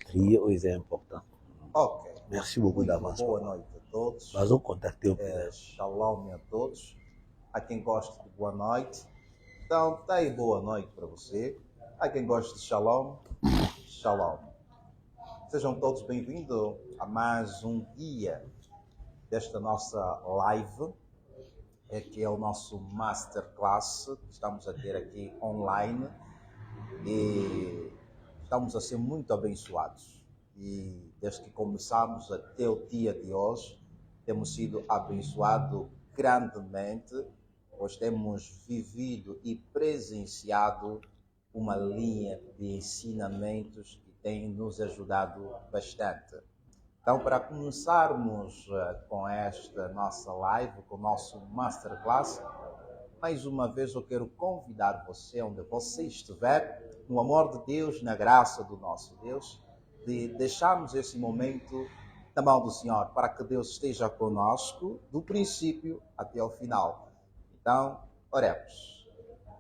crier aux importants. Ok. Merci beaucoup Muito d'avance. boa noite a todos. Nós vamos contactar o Shalom a todos. A quem gosta de boa noite. Então, tá aí boa noite para você. A quem gosta de shalom, shalom. Sejam todos bem-vindos a mais um dia desta nossa live, que é o nosso Masterclass que estamos a ter aqui online e estamos a ser muito abençoados. E desde que começamos até o dia de hoje, temos sido abençoados grandemente, pois temos vivido e presenciado uma linha de ensinamentos que tem nos ajudado bastante. Então, para começarmos com esta nossa live, com o nosso Masterclass, mais uma vez eu quero convidar você, onde você estiver, no amor de Deus, na graça do nosso Deus, de deixarmos esse momento na mão do Senhor, para que Deus esteja conosco, do princípio até o final. Então, oremos.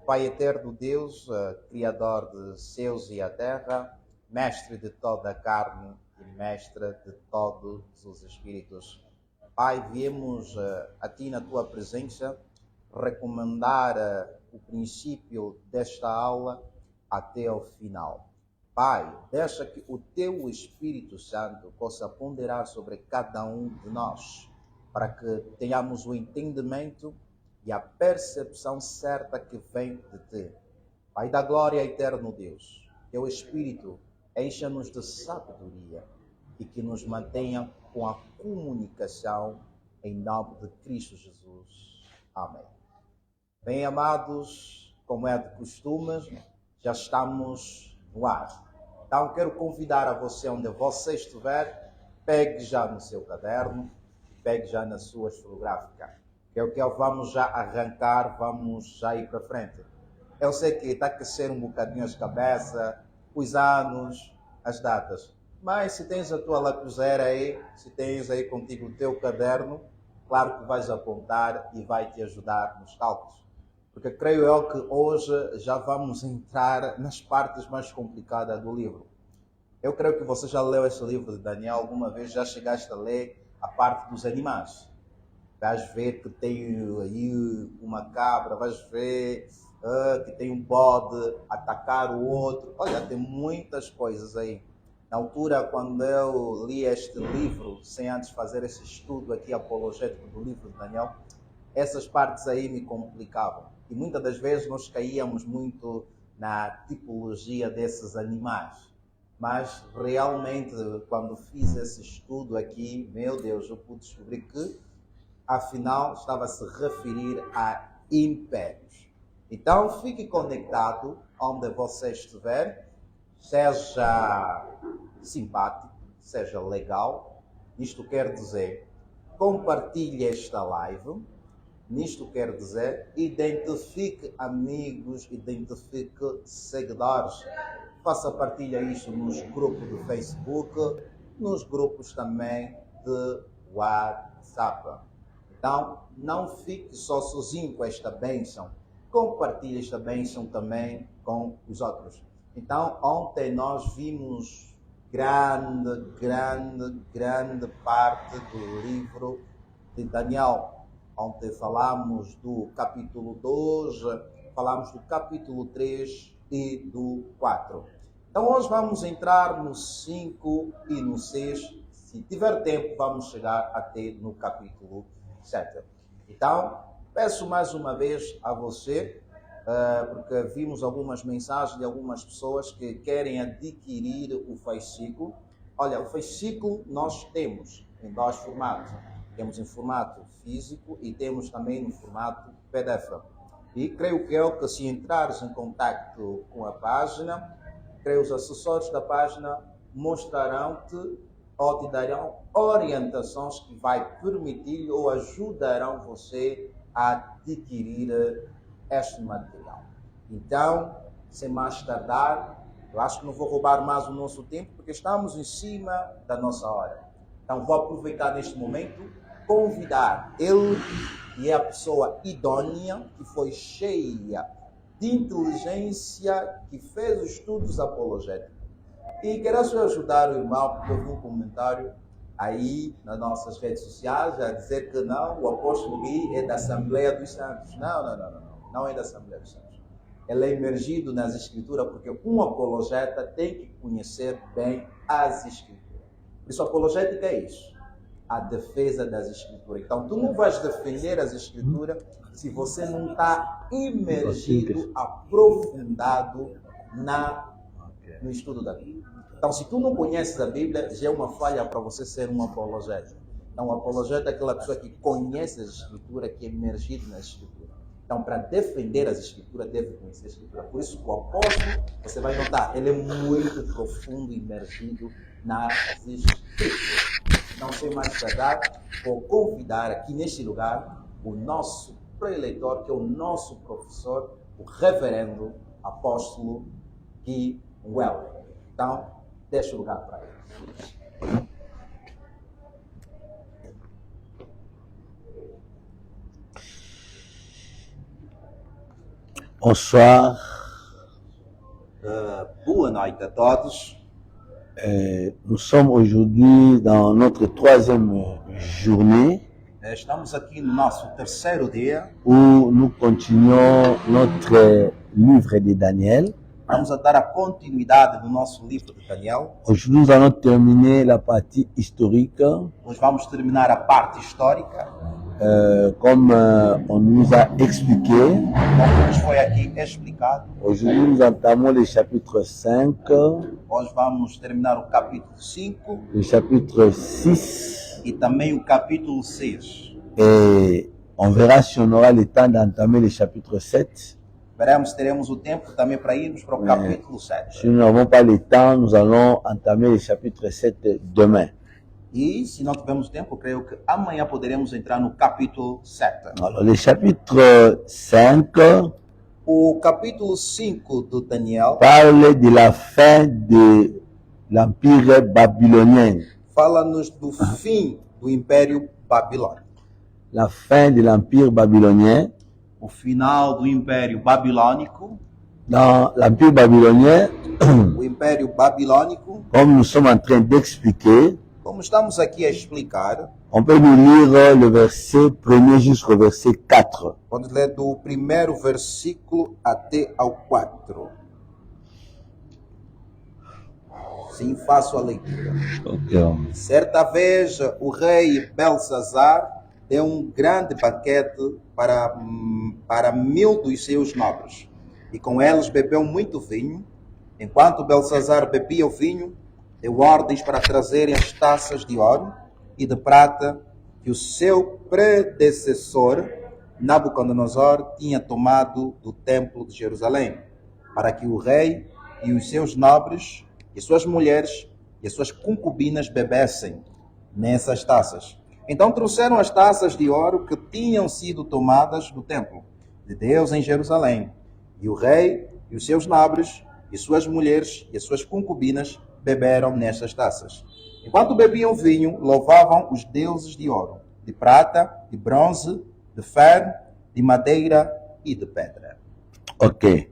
Pai eterno Deus, Criador de céus e a terra, Mestre de toda a carne e Mestre de todos os espíritos. Pai, viemos a Ti na Tua presença recomendar o princípio desta aula até o final. Pai, deixa que o Teu Espírito Santo possa ponderar sobre cada um de nós, para que tenhamos o entendimento e a percepção certa que vem de Ti. Pai da glória, eterno Deus, Teu Espírito encha-nos de sabedoria e que nos mantenha com a comunicação em nome de Cristo Jesus. Amém. Bem, amados, como é de costume, já estamos no ar. Então, quero convidar a você, onde você estiver, pegue já no seu caderno, pegue já na sua esferográfica. Que é o que vamos já arrancar, vamos já ir para frente. Eu sei que está a aquecer um bocadinho as cabeças, os anos, as datas. Mas se tens a tua lapiseira aí, se tens aí contigo o teu caderno, claro que vais apontar e vai te ajudar nos cálculos. Porque creio eu que hoje já vamos entrar nas partes mais complicadas do livro. Eu creio que você já leu esse livro de Daniel alguma vez, já chegaste a ler a parte dos animais. Vais ver que tem aí uma cabra, vais ver que tem um bode atacar o outro. Olha, tem muitas coisas aí. Na altura, quando eu li este livro, sem antes fazer esse estudo aqui apologético do livro de Daniel, essas partes aí me complicavam. E muitas das vezes nós caíamos muito na tipologia desses animais. Mas realmente, quando fiz esse estudo aqui, meu Deus, eu pude descobrir que, afinal, estava a se referir a impérios. Então, fique conectado onde você estiver, seja simpático, seja legal. Isto quer dizer, compartilhe esta live. Nisto quer dizer, identifique amigos, identifique seguidores. Faça partilha isto nos grupos do Facebook, nos grupos também de WhatsApp. Então, não fique só sozinho com esta bênção. Compartilhe esta bênção também com os outros. Então, ontem nós vimos grande parte do livro de Daniel. Ontem falamos do capítulo 2, falamos do capítulo 3 e do 4. Então hoje vamos entrar no 5 e no 6. Se tiver tempo, vamos chegar até no capítulo 7. Então, peço mais uma vez a você, porque vimos algumas mensagens de algumas pessoas que querem adquirir o fascículo. Olha, o fascículo nós temos em dois formatos. Temos em formato físico e temos também no formato PDF. E creio que se entrares em contato com a página, creio os assessores da página mostrarão-te ou te darão orientações que vai permitir ou ajudarão você a adquirir este material. Então, sem mais tardar, eu acho que não vou roubar mais o nosso tempo, porque estamos em cima da nossa hora. Então, vou aproveitar neste momento, convidar ele, que é a pessoa idônea, que foi cheia de inteligência, que fez os estudos apologéticos, E quero só ajudar o irmão, porque eu vi um comentário aí nas nossas redes sociais a dizer que não, o apóstolo Gui é da Assembleia dos Santos. Não é da Assembleia dos Santos. Ele é imergido nas Escrituras, porque um apologeta tem que conhecer bem as Escrituras. Por isso, a apologética é isso, a defesa das Escrituras. Então, tu não vais defender as Escrituras se você não está imergido, aprofundado no estudo da Bíblia. Então, se tu não conheces a Bíblia, já é uma falha para você ser um apologeta. Então, o apologeta é aquela pessoa que conhece as Escrituras, que é imergido nas Escrituras. Então, para defender as Escrituras, deve conhecer a Escritura. Por isso, o apóstolo, você vai notar, ele é muito profundo e imergido nas Escrituras. Não sei mais tardar, vou convidar aqui neste lugar o nosso pré-eleitor, que é o nosso professor, o reverendo apóstolo Gui Welber. Então, deixa o lugar para ele. Bonsoir. Boa noite a todos. Nous sommes aujourd'hui dans notre troisième journée Estamos aqui no nosso terceiro dia. où nous continuons notre livre de Daniel. Vamos a dar a continuidade do nosso livro de Daniel. Aujourd'hui, nous allons terminer la partie historique. Hoje vamos terminar a parte histórica. Comme on nous a expliqué. Como nos foi aqui explicado. Aujourd'hui, nous entamons le chapitre 5, Hoje vamos terminar o capítulo 5 le chapitre 6, e também o capítulo 6. et on verra si on aura le temps d'entamer le chapitre 7. Veremos, teremos o tempo também para irmos para o capítulo 7. Si nous n'avons pas le temps, nous allons entamer le chapitre 7 demain. E se não tivermos tempo, eu creio que amanhã poderemos entrar no capítulo 7. Alors, le chapitre 5 O capítulo 5 do Daniel parle de la fin de l'empire babylonien. fala-nos do fim do Império Babilônico. La fin de l'empire babylonien. O final do Império Babilônico. Dans l'empire babylonien, O Império Babilônico, comme nous sommes en train d'expliquer, como estamos aqui a explicar, on peut nous lire le verset 1er jusqu'au verset 4. vamos ler do primeiro versículo até ao 4. Sim, faço a leitura. Okay. Certa vez, o rei Belsazar deu um grande banquete para 1000 dos seus nobres, e com eles bebeu muito vinho. Enquanto Belsazar bebia o vinho, deu ordens para trazerem as taças de ouro e de prata que o seu predecessor, Nabucodonosor, tinha tomado do templo de Jerusalém, para que o rei e os seus nobres, e suas mulheres e as suas concubinas bebessem nessas taças. Então trouxeram as taças de ouro que tinham sido tomadas do templo de Deus em Jerusalém. E o rei e os seus nobres e suas mulheres e as suas concubinas beberam nestas taças. Enquanto bebiam vinho, louvavam os deuses de ouro, de prata, de bronze, de ferro, de madeira e de pedra. Ok.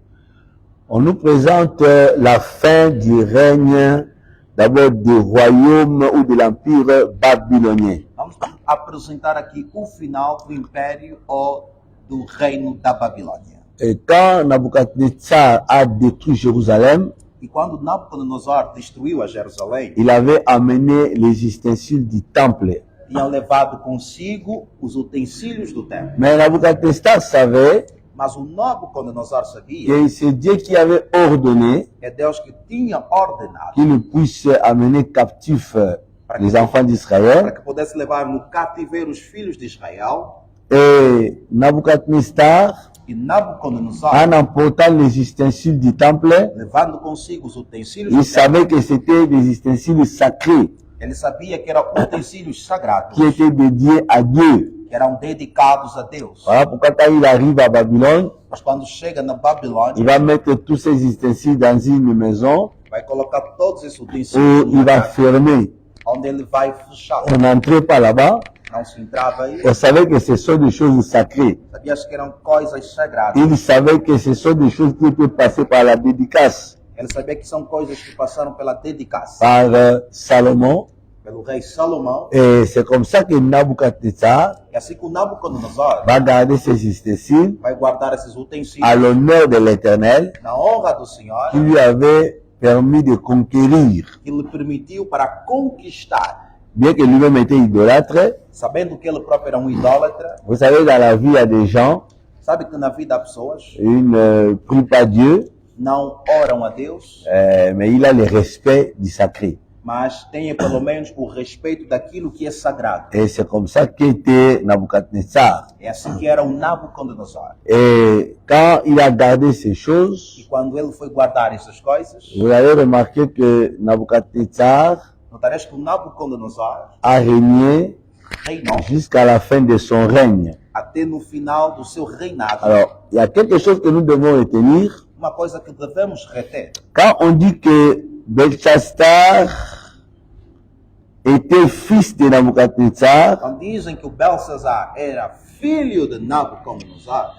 On nous présente la fin du règne d'abord du royaume ou de l'empire babylonien. Vamos apresentar aqui o final do império ou do reino da Babilônia. Et quand Nabucodonosor a détruit Jérusalem, E quando Nabucodonosor destruiu a Jerusalém, il avait amené les ustensiles du temple. tinha levado consigo os utensílios do templo. Mais Nabucodonosor savait Mas o Nabucodonosor sabia que c'est Dieu qui avait ordonné que é Deus que tinha ordenado qu'il puisse amener captifs les enfants para d'Israël. que pudesse levar no cativeiro os filhos de Israel. Et Nabucodonosor, E Nabucodonosor, en emportant les ustensiles du temple, levando consigo os utensílios il do templo, savait que c'était des ustensiles sacrés ele sabia que eram utensílios sagrados, qui étaient dédiés à Dieu. que eram dedicados a Deus. Voilà pourquoi quand il arrive à Babylone, Mas quando chega na Babilônia, il va mettre tous ces ustensiles dans une maison vai colocar todos esses où utensílios il va fermer. onde ele vai fechar. On n'entrait pas là-bas. Não se entrava aí. On savait que ce sont des choses sacrées. Sabias que eram coisas sagradas. Il savait que ce sont des choses qui étaient passées par la dédicace. Ele sabia que são coisas que passaram pela dedicação par Salomon. pelo rei Salomão. Et c'est comme ça que Nabucodonosor E assim que o Nabucodonosor va garder ces ustensiles vai guardar esses à utensílios l'honneur de l'Éternel na honra do Senhor, qui lui avait permis de conquérir, que lhe permitiu para conquistar, bien que lui-même était idolâtre. sabendo que ele próprio era um idólatra. Vous savez, dans la vie, il y a des gens, Sabe que na vida há pessoas ils ne prient pas Dieu, não oram a Deus, mais il a le respect du sacré. mas têm pelo menos o respeito daquilo que é sagrado. Et c'est comme ça qu'était Nabucodonosor. É assim que era o Nabucodonosor. Et quand il a gardé ces E choses, quando ele foi guardar essas coisas, vous avez remarqué que Nabucodonosor notarás que o Nabucodonosor a régné reinou jusqu'à la fin de son règne. até no final do seu reinado. Alors, il y a quelque chose que nous devons retenir. Uma coisa que devemos reter. Quand on dit que Belchassar était fils de Nabucodonosor, Quando dizem que o Belsazar era filho de Nabucodonosor,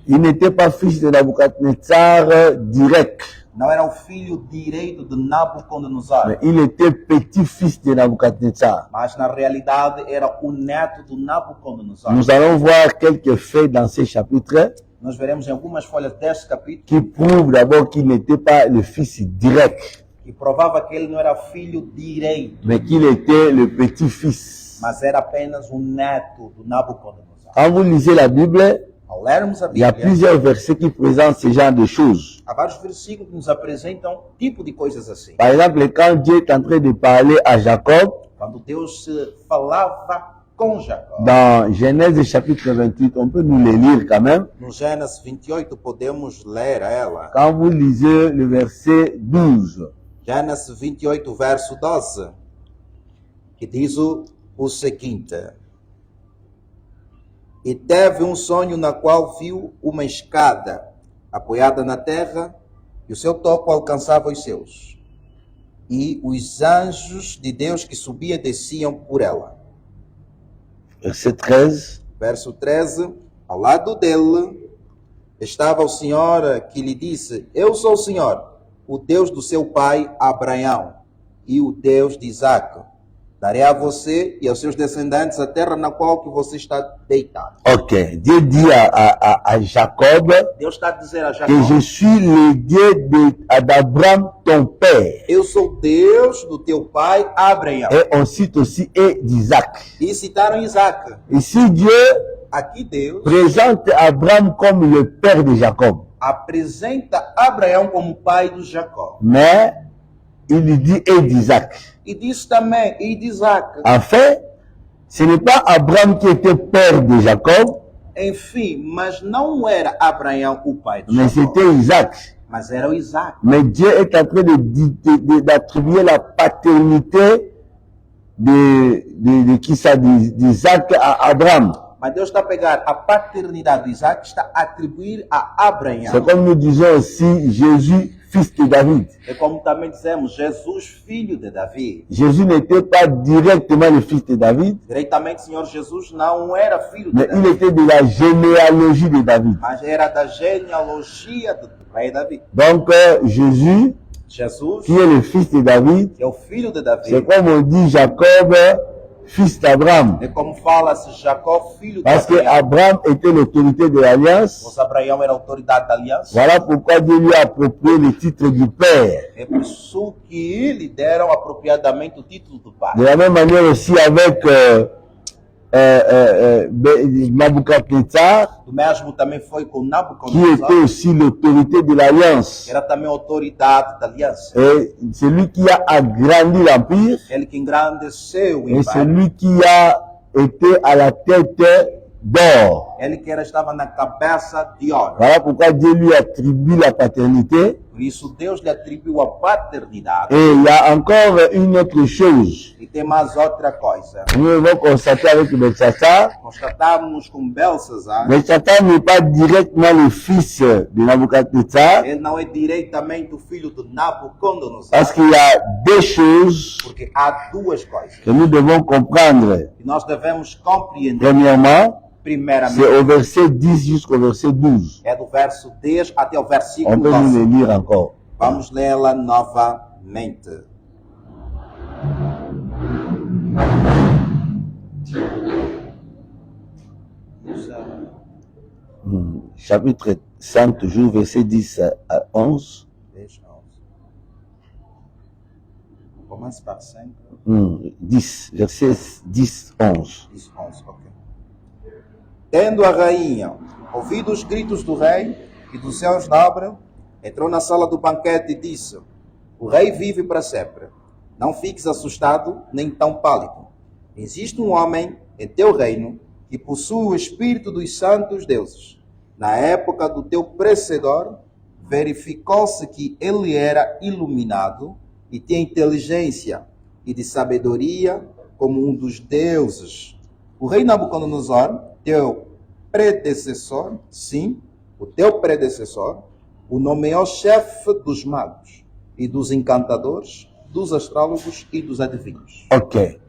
il n'était pas fils de Nabucodonosor direct, não era o filho direito de Nabucodonosor, mais il était petit-fils de Nabucodonosor. mas na realidade era o neto do Nabucodonosor. Nous allons voir quelques faits dans ces chapitres Nós veremos em algumas folhas deste capítulo qui prouvent d'abord qu'il n'était pas le fils direct, que provava que ele não era filho direito, mais qu'il était le petit-fils. mas era apenas o neto do Nabucodonosor. Quand vous lisez la Bible, Ao lermos a il y a Bíblia, plusieurs versets qui présentent ce genre de choses. há vários versículos que nos apresentam tipo de coisas assim. Par exemple, quand Dieu est en train de parler à Jacob, Quando Deus se falava com Jacó. dans Genèse chapitre 28, on peut nous les lire quand même. No Gênesis 28 podemos ler ela. Quand vous lisez le verset 12, Gênesis 28, verso 12, que diz o seguinte: E teve um sonho na qual viu uma escada apoiada na terra, e o seu topo alcançava os céus, e os anjos de Deus que subiam e desciam por ela. verset 13, Verso 13, ao lado dele estava o Senhor que lhe disse: Eu sou o Senhor, o Deus do seu pai Abraão e o Deus de Isaque. Darei a você e aos seus descendentes a terra na qual que você está deitado. ok, Dieu dit à Jacob Deus está a dizer a Jacó: que je suis le Dieu d'Abraham, ton père. Eu sou Deus do teu pai Abraão. Et on cite aussi et d'Isaac. E citaram Isaque. Ici, Dieu Aqui Deus présente Abraham comme le père de Jacob. apresenta Abraão como pai de Jacó. Mais il lui dit et d'Isaac. E diz também e de Isaque. En fait, ce n'est pas Abraham qui était père de Jacob, Enfim, mas não era Abraão o pai de mais Jacó, c'était Isaac. mas era o Isaac. Mais Dieu est en train d'attribuer la paternité d'Isaac à Abraham. Mas Deus está a pegar a paternidade de Isaac e está a atribuir a Abraão. C'est comme nous disons aussi Jésus, fils de David. É como também dizemos, Jesus, filho de Davi. Jésus n'était pas directement le fils de David, Diretamente, Senhor Jesus não era filho de mais il Davi, était de la généalogie de David. mas era da genealogia do rei Davi. Donc Jésus, Jesus, qui est le fils de David, que é o filho de Davi, c'est comme on dit Jacob, fils d'Abraham. é como fala-se Jacó, filho de Parce que Abraão. Abraham était l'autorité de l'alliance. Pois Abraão era a autoridade da aliança. Voilà pourquoi Dieu lui a approprié le titre du Père. É por isso que lhe deram apropriadamente o título do pai. De la même manière aussi avec Nabucodonosor, Do mesmo também foi com qui Nabucodonosor, était aussi l'autorité de l'alliance. que era também a autoridade da aliança. Et celui qui a agrandi l'empire, Ele que engrandeceu o et império. celui qui a été à la tête d'or. Ele que estava na cabeça de ouro. Voilà pourquoi Dieu lui attribue la paternité. Por isso Deus lhe atribuiu a paternidade. Et il y a encore une autre chose. E tem mais outra coisa. Nous devons constater avec Belchassar. Constatamos com Belsazar, Belchassar n'est pas directement le fils de Nabucodonosor, ele não é diretamente o filho de Nabucodonosor. parce qu'il y a deux choses Porque há duas coisas que nous devons comprendre. que nós devemos compreender. Premièrement, c'est Primeiramente, au verset 10 jusqu'au verset 12. é do verso 10 até o On versículo peut nous le 12. lire encore. Vamos lê-la novamente. Chapitre 5, toujours verset 10 à 11. Commence par 5. 10, verset 10, 11. 10, 11, ok. Tendo a rainha ouvido os gritos do rei e dos seus nobres, entrou na sala do banquete e disse: o rei vive para sempre. Não fiques assustado, nem tão pálido. Existe um homem em teu reino que possui o espírito dos santos deuses. Na época do teu precedor, verificou-se que ele era iluminado e tinha inteligência e de sabedoria como um dos deuses. O rei Nabucodonosor, teu predecessor, sim, o teu predecessor, o nomeou chefe dos magos e dos encantadores, dos astrólogos e dos adivinhos. Ok.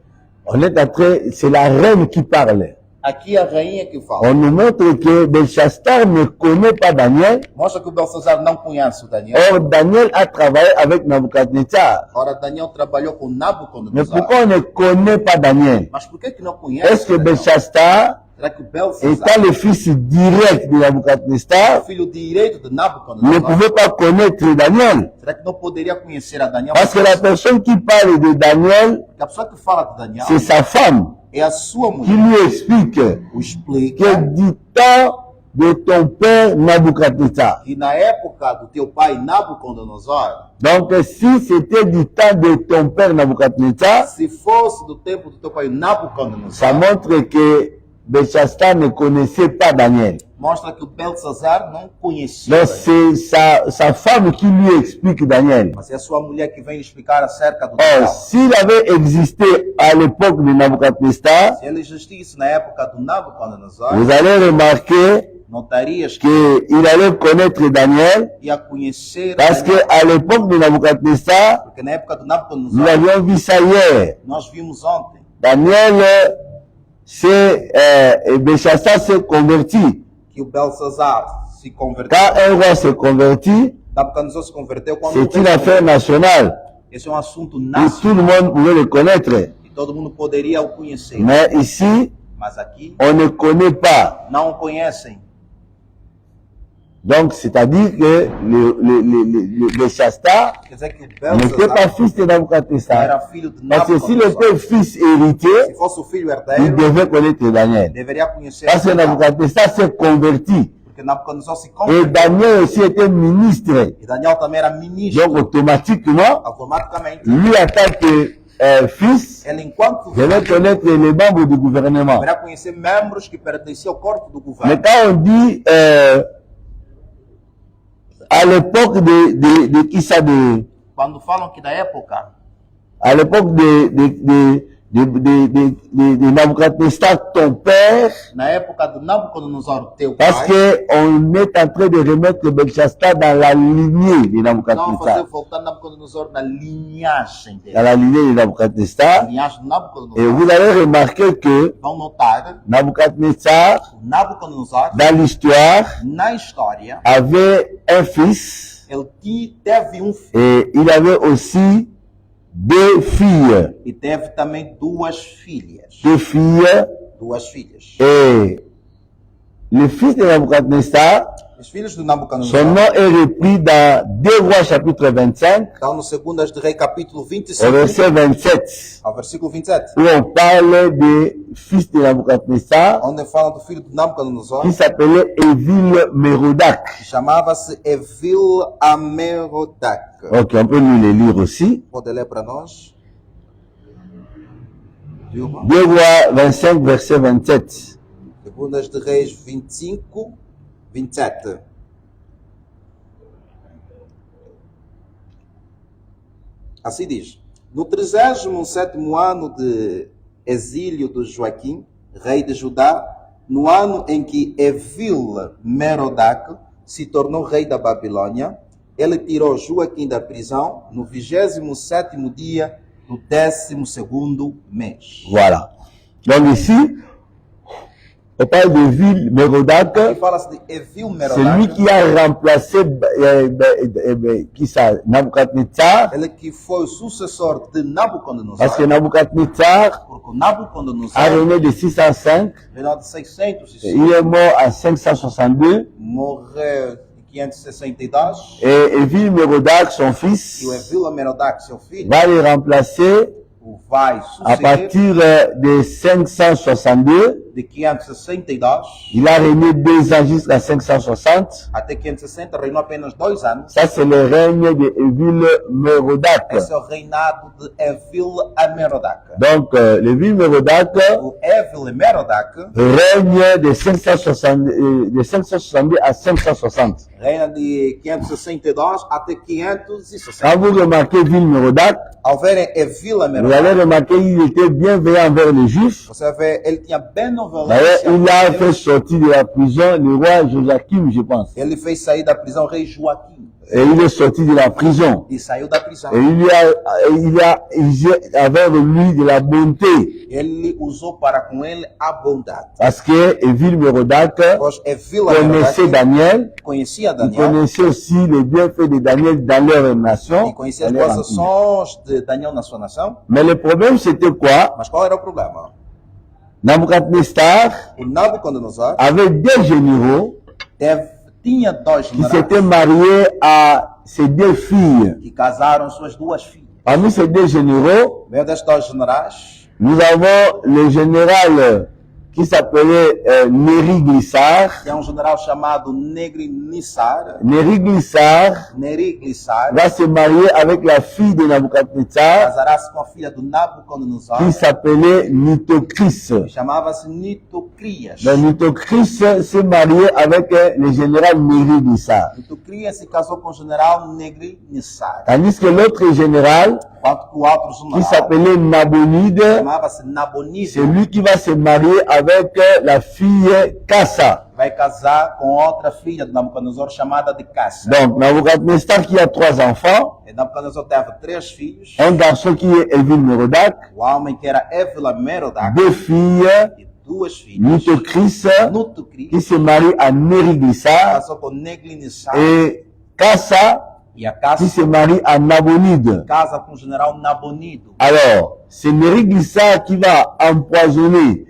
On est entré, c'est la reine qui parle. Aqui a rainha que fala. On nous montre que Belchastar ne connaît pas Daniel. Mostra que o Belsazar não conhece o Daniel. Or, Daniel a travaillé avec Nabucodonosor. Ora, Daniel trabalhou com Mais Nabucodonosor. pourquoi on ne connaît pas Daniel? Mas por que não conhece Est-ce que Daniel? Belchastar, Será que o Belsazar, étant le fils direct de o Nabucodonosor, filho direito de ne Nabucodonosor, pouvait pas connaître Daniel? será que não poderia conhecer a Daniel? Parce que la personne qui parle de Daniel, Porque a pessoa que fala de Daniel c'est sa femme é a sua qui mulher. lui explique O que explica du temps de ton père Nabucodonosor. que na época do teu pai Nabucodonosor, Donc, si c'était du temps de ton père Nabucodonosor, se fosse do tempo do teu pai ça Nabucodonosor, montre que Belchastar ne connaissait pas Daniel. mostra que o Belsazar não conhecia Donc, Daniel. c'est sa femme qui lui explique Daniel. Mas é a sua mulher que vem lhe explicar acerca do Or, Daniel. s'il avait existé à l'époque de Nabucodonosor, Se ele existisse na época do Nabucodonosor, vous allez remarquer notarias que qu'il allait connaître Daniel, ia conhecer parce Daniel, qu'à l'époque de Nabucodonosor, porque na época do nous Nabucodonosor, avions vu ça hier. nós vimos ontem, Daniel, Belchastar s'est converti. que o Belsazar se converteu. Quand un roi se convertit, Nabucodonosor se converteu quando c'est une affaire nationale. esse é um assunto Et tout nacional le monde pouvait le connaître. e todo mundo poderia o conhecer. Mais ici, Mas aqui on ne connaît pas. não o conhecem. Donc, c'est-à-dire que le Belchastar Quer dizer que o n'était pas Belsazar fils de Nabucodonosor. era filho de Parce que s'il Nabucodonosor. était fils héritier, Se fosse o filho il herdeiro, devait connaître Daniel. deveria conhecer Parce que Daniel, Nabucodonosor s'est converti. porque Nabucodonosor se Et converteu. Daniel aussi était ministre. E Daniel também era ministro. Donc, automatiquement, Automaticamente, lui, en tant que fils, ele, enquanto devait connaître les membres du gouvernement. deveria conhecer membros que pertenciam ao corpo do Mais governo. quand on dit à l'époque de qui ça Quando falam que da época, à l'époque de Nabucodonosor, ton père, na época do Nabucodonosor, teu parce pai, que on est en train de remettre Belchastar dans la lignée de não fazer Nabucodonosor. voltar Nabucodonosor na linhagem dele. Dans la lignée de A Nabucodonosor. linhagem do Et Nabucodonosor. vous allez remarquer que Vão notar Nabucodonosor, que Nabucodonosor, dans l'histoire, na história, avait un fils ele teve um filho et il avait aussi deux filles. e teve também duas filhas. Deux filles. Duas filhas. Et le fils de Nabucodonosor, Os filhos de son Nabucodonosor nom est repris dans 2 Rois chapitre 25, estão no 2 de Rei, capítulo au 25, verset 27, ao versículo 27, où on parle des fils de Nabucodonosor onde fala do filho de Nabucodonosor, qui s'appelait Évil Mérodach. que chamava-se Evil Amerodak. Ok, on peut nous les lire aussi. Pode ler para nós? 2 Rois 25, verset 27. 2 de Reis 25, 27. Assim diz: no 37º ano de exílio de Joaquim, rei de Judá, no ano em que Evil Merodach se tornou rei da Babilônia, ele tirou Joaquim da prisão no 27º dia do 12º mês. Voilà. Donc ici, On parle de ville Mérodach. Aqui fala-se de C'est lui Evil-Merodach, qui a remplacé qui ça, Nabucodonosor. ele que foi o sucessor de Parce que Nabucodonosor, Nabucodonosor porque o a Nabucodonosor régné de 605. reinou de 605, Il est mort en 562. morreu em 562, Et Evil Mérodach, son fils, e o Evil-Merodach, seu filho, va le remplacer o vai à suceder partir de 562. de 562 Il a régné 2 ans jusqu'à 560. até 560, reinou apenas 2 anos. Ça, c'est le règne de Evil Mérodach. Esse é o reinado de Evil-Merodach. Donc, Evil Mérodach O Evil-Merodach règne de 562 à 560. reina de 562 até 560. Quand vous remarquez Evil Mérodach, Ao verem vous allez Evil-Merodach, remarquer qu'il était bienveillant envers les Juifs. você vê, ele tinha D'ailleurs, benevolência. il a fait sortir de la prison le roi Joachim, je pense. Ele fez sair da prisão o rei Joaquim. Et il est sorti de la prison. E saiu da prisão. Et il a avec lui de la bonté. Ele usou para com ele a bondade. Parce que Evil Mérodach Pois connaissait Evil-Merodach Daniel. conhecia Il Daniel connaissait aussi les bienfaits de Daniel dans leur nation. e conhecia as dans leur boas empire. ações de Daniel na sua nação. Mais le problème, c'était quoi? Mas qual era o problema? Nabucodonosor O Nabucodonosor avait deux généraux tinha dois qui generais s'étaient mariés à ses deux filles. que casaram suas duas filhas. Parmi ces deux généraux, Meio destes dois generais, nous avons le général qui s'appelait Neriglissar. tem general chamado Neriglissar. Neriglissar Neriglissar va se marier avec la fille de Nabucodonosor casará-se com a filha do Nabucodonosor, qui s'appelait Nitocris. que chamava-se Nitocrias. Donc Nitocris s'est marié avec le général Neriglissar. Nitocrias se casou com o general Neriglissar, Tandis que l'autre général, enquanto que o outro qui general s'appelait Nabonide, chamava-se Nabonide, c'est lui qui va se marier avec la fille Kassa. vai casar com outra filha de Nabucodonosor chamada de Cássia. Donc Nabucodonosor qui a 3 enfants, E Nabucodonosor teve 3 filhos, un garçon qui est Evil Mérodach, o homem que era Evil-Merodach 2 filles, e 2 filhas. Nitocris Nitocris qui se marie à Neriglissar casou com Neglignissar et Kassa e a qui Cássia se marie à Nabonide. casa com o general Nabonido. Alors, c'est Neriglissar qui va empoisonner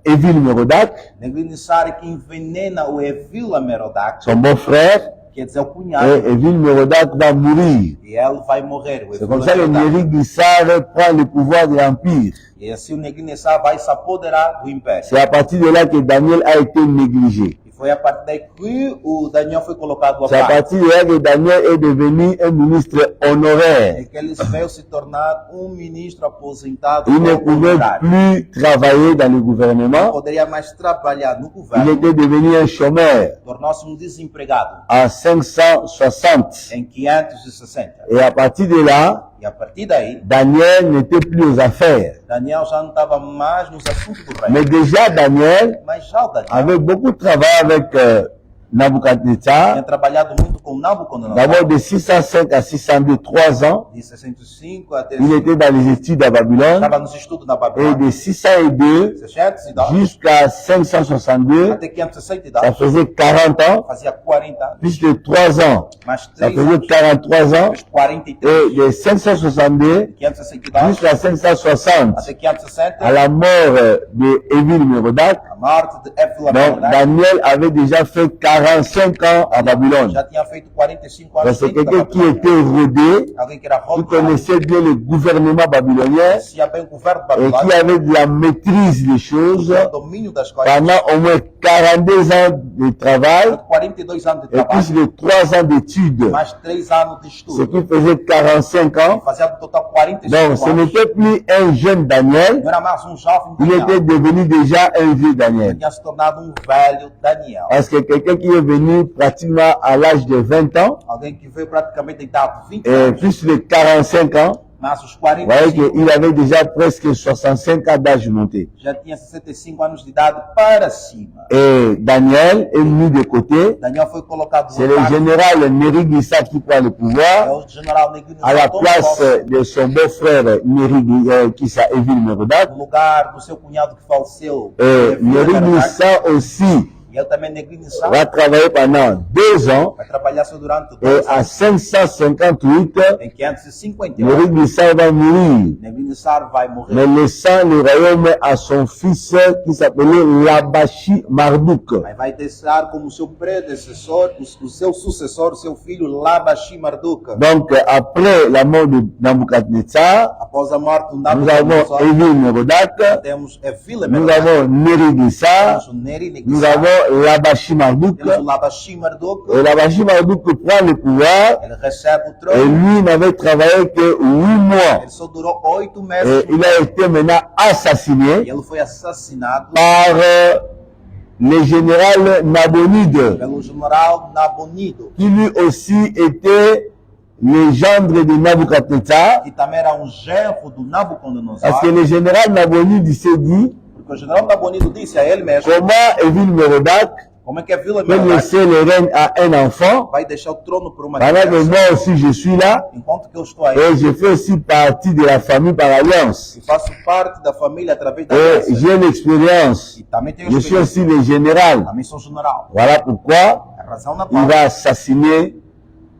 Evil Mérodach, Neglignissar que envenena o Evil-Merodach, son beau-frère, quer dizer, o cunhado, et Evil Mérodach va mourir. e ele vai morrer. O C'est comme ça que Evil-Merodach. Neriglissar prend le pouvoir de l'Empire. E assim o Neglignissar vai se apoderar do império. C'est à partir de là que Daniel a été négligé. E foi a partir daí que o Daniel foi colocado à C'est à parte. partir de là que Daniel est devenu un ministre honoraire. É que ele veio se tornar ministro aposentado. Il ne por pouvait honorário. plus travailler dans le Não gouvernement. poderia mais trabalhar no Il governo. était devenu un chômeur Tornou-se desempregado en 560. em 560. Et à partir de là, E a partir daí, Daniel n'était plus aux affaires. Daniel já não estava mais nos assuntos do reino. Mais déjà, Daniel Mas já o Daniel avait beaucoup de travail avec Nabucodonosor. tinha trabalhado muito com Nabucodonosor. D'abord de 605 à 602, 3 ans. De 605 até Il était dans les études à Babylone. estava nos estudos na Et Babilônia. de 602 602 jusqu'à 562, até ça 562 faisait 40 ans. fazia 40 anos. Plus de 3 ans, Mais ça 3 faisait anos, 43 ans. mais 43. Et de 562 552 jusqu'à 560, até 560, à la mort de Evil Mérodach, a morte de donc Evil-Merodach. Daniel avait déjà fait 45 ans à Babylone. Já tinha feito 45 Donc anos c'est dentro da quelqu'un qui Babilônia. était rodé, Alguém que era qui rodado, connaissait bien le gouvernement babylonien conhecia bem o governo de et qui Babilônia, avait de la maîtrise des choses tinha domínio das coisas. pendant au moins 42 ans de travail 42 anos de et plus trabalho, de 3 ans d'études, mais 3 anos de ce estudo. qui faisait 45 ans. Fazia no total 45 Donc ce anos. n'était plus un jeune Daniel, Não era mais jovem il était Daniel. devenu déjà un vieux Daniel. Tinha se tornado velho Daniel. Parce que quelqu'un qui est venu pratiquement à l'âge de 20 ans, Alguém que veio praticamente da idade de 20 et anos, plus de 45 ans, Mas os Vous voyez 45 qu'il avait déjà presque 65 ans d'âge monté. já tinha 65 anos de idade para cima. Et Daniel est mis de côté. Daniel foi colocado C'est no le lugar, général Neri Gissa qui prend le é pouvoir o general Negrini à la Santoro, place de son beau-frère Neri Gissa Evil Merodach. no lugar do seu cunhado que faleceu. Et Neri Merodach. Gissa aussi E ele também Negrini Santoro va travailler pendant 2 ans. vai trabalhar só durante Et 2 à anos. 558, Em 558, Neri Gissa va mourir, Negrini Santoro vai morrer. mais laissant le royaume à son fils qui s'appelait Labashi Marduk. Mas vai deixar como seu predecessor, o seu sucessor, o seu filho Labashi Marduk. Donc, après la mort de Nabucodonosor, Após a morte do nous avons Nabucodonosor, Evil Merodach, temos Evila nous Merodach, avons Neri Gissa, temos o Neri nous Negissa, avons Labashi Marduk. temos o Labashi Marduk. Et Labashi Marduk prend le pouvoir Ele recebe o et trono. lui n'avait travaillé que 8 mois. Ele só durou 8 meses. Et il a été maintenant E assassiné ele foi assassinado par le général Nabonide, pelo general Nabonido, qui lui aussi était le gendre de Nabucodonosor. que também era um genro do Nabucodonosor. Parce que le général Nabonide s'est dit, Porque o general Nabonido disse a ele mesmo: comment Evil Merodach como é que a Vila peut Merodach laisser le règne à un enfant, vai deixar o trono por uma pendant que criança, moi aussi je suis là, enquanto que eu estou aí et je fais aussi partie de la famille par alliance. e faço parte da família através da Et aliança. j'ai l'expérience. E também tenho Je suis experiência. aussi le général. Também sou general. Voilà pourquoi A razão na il qual va assassiner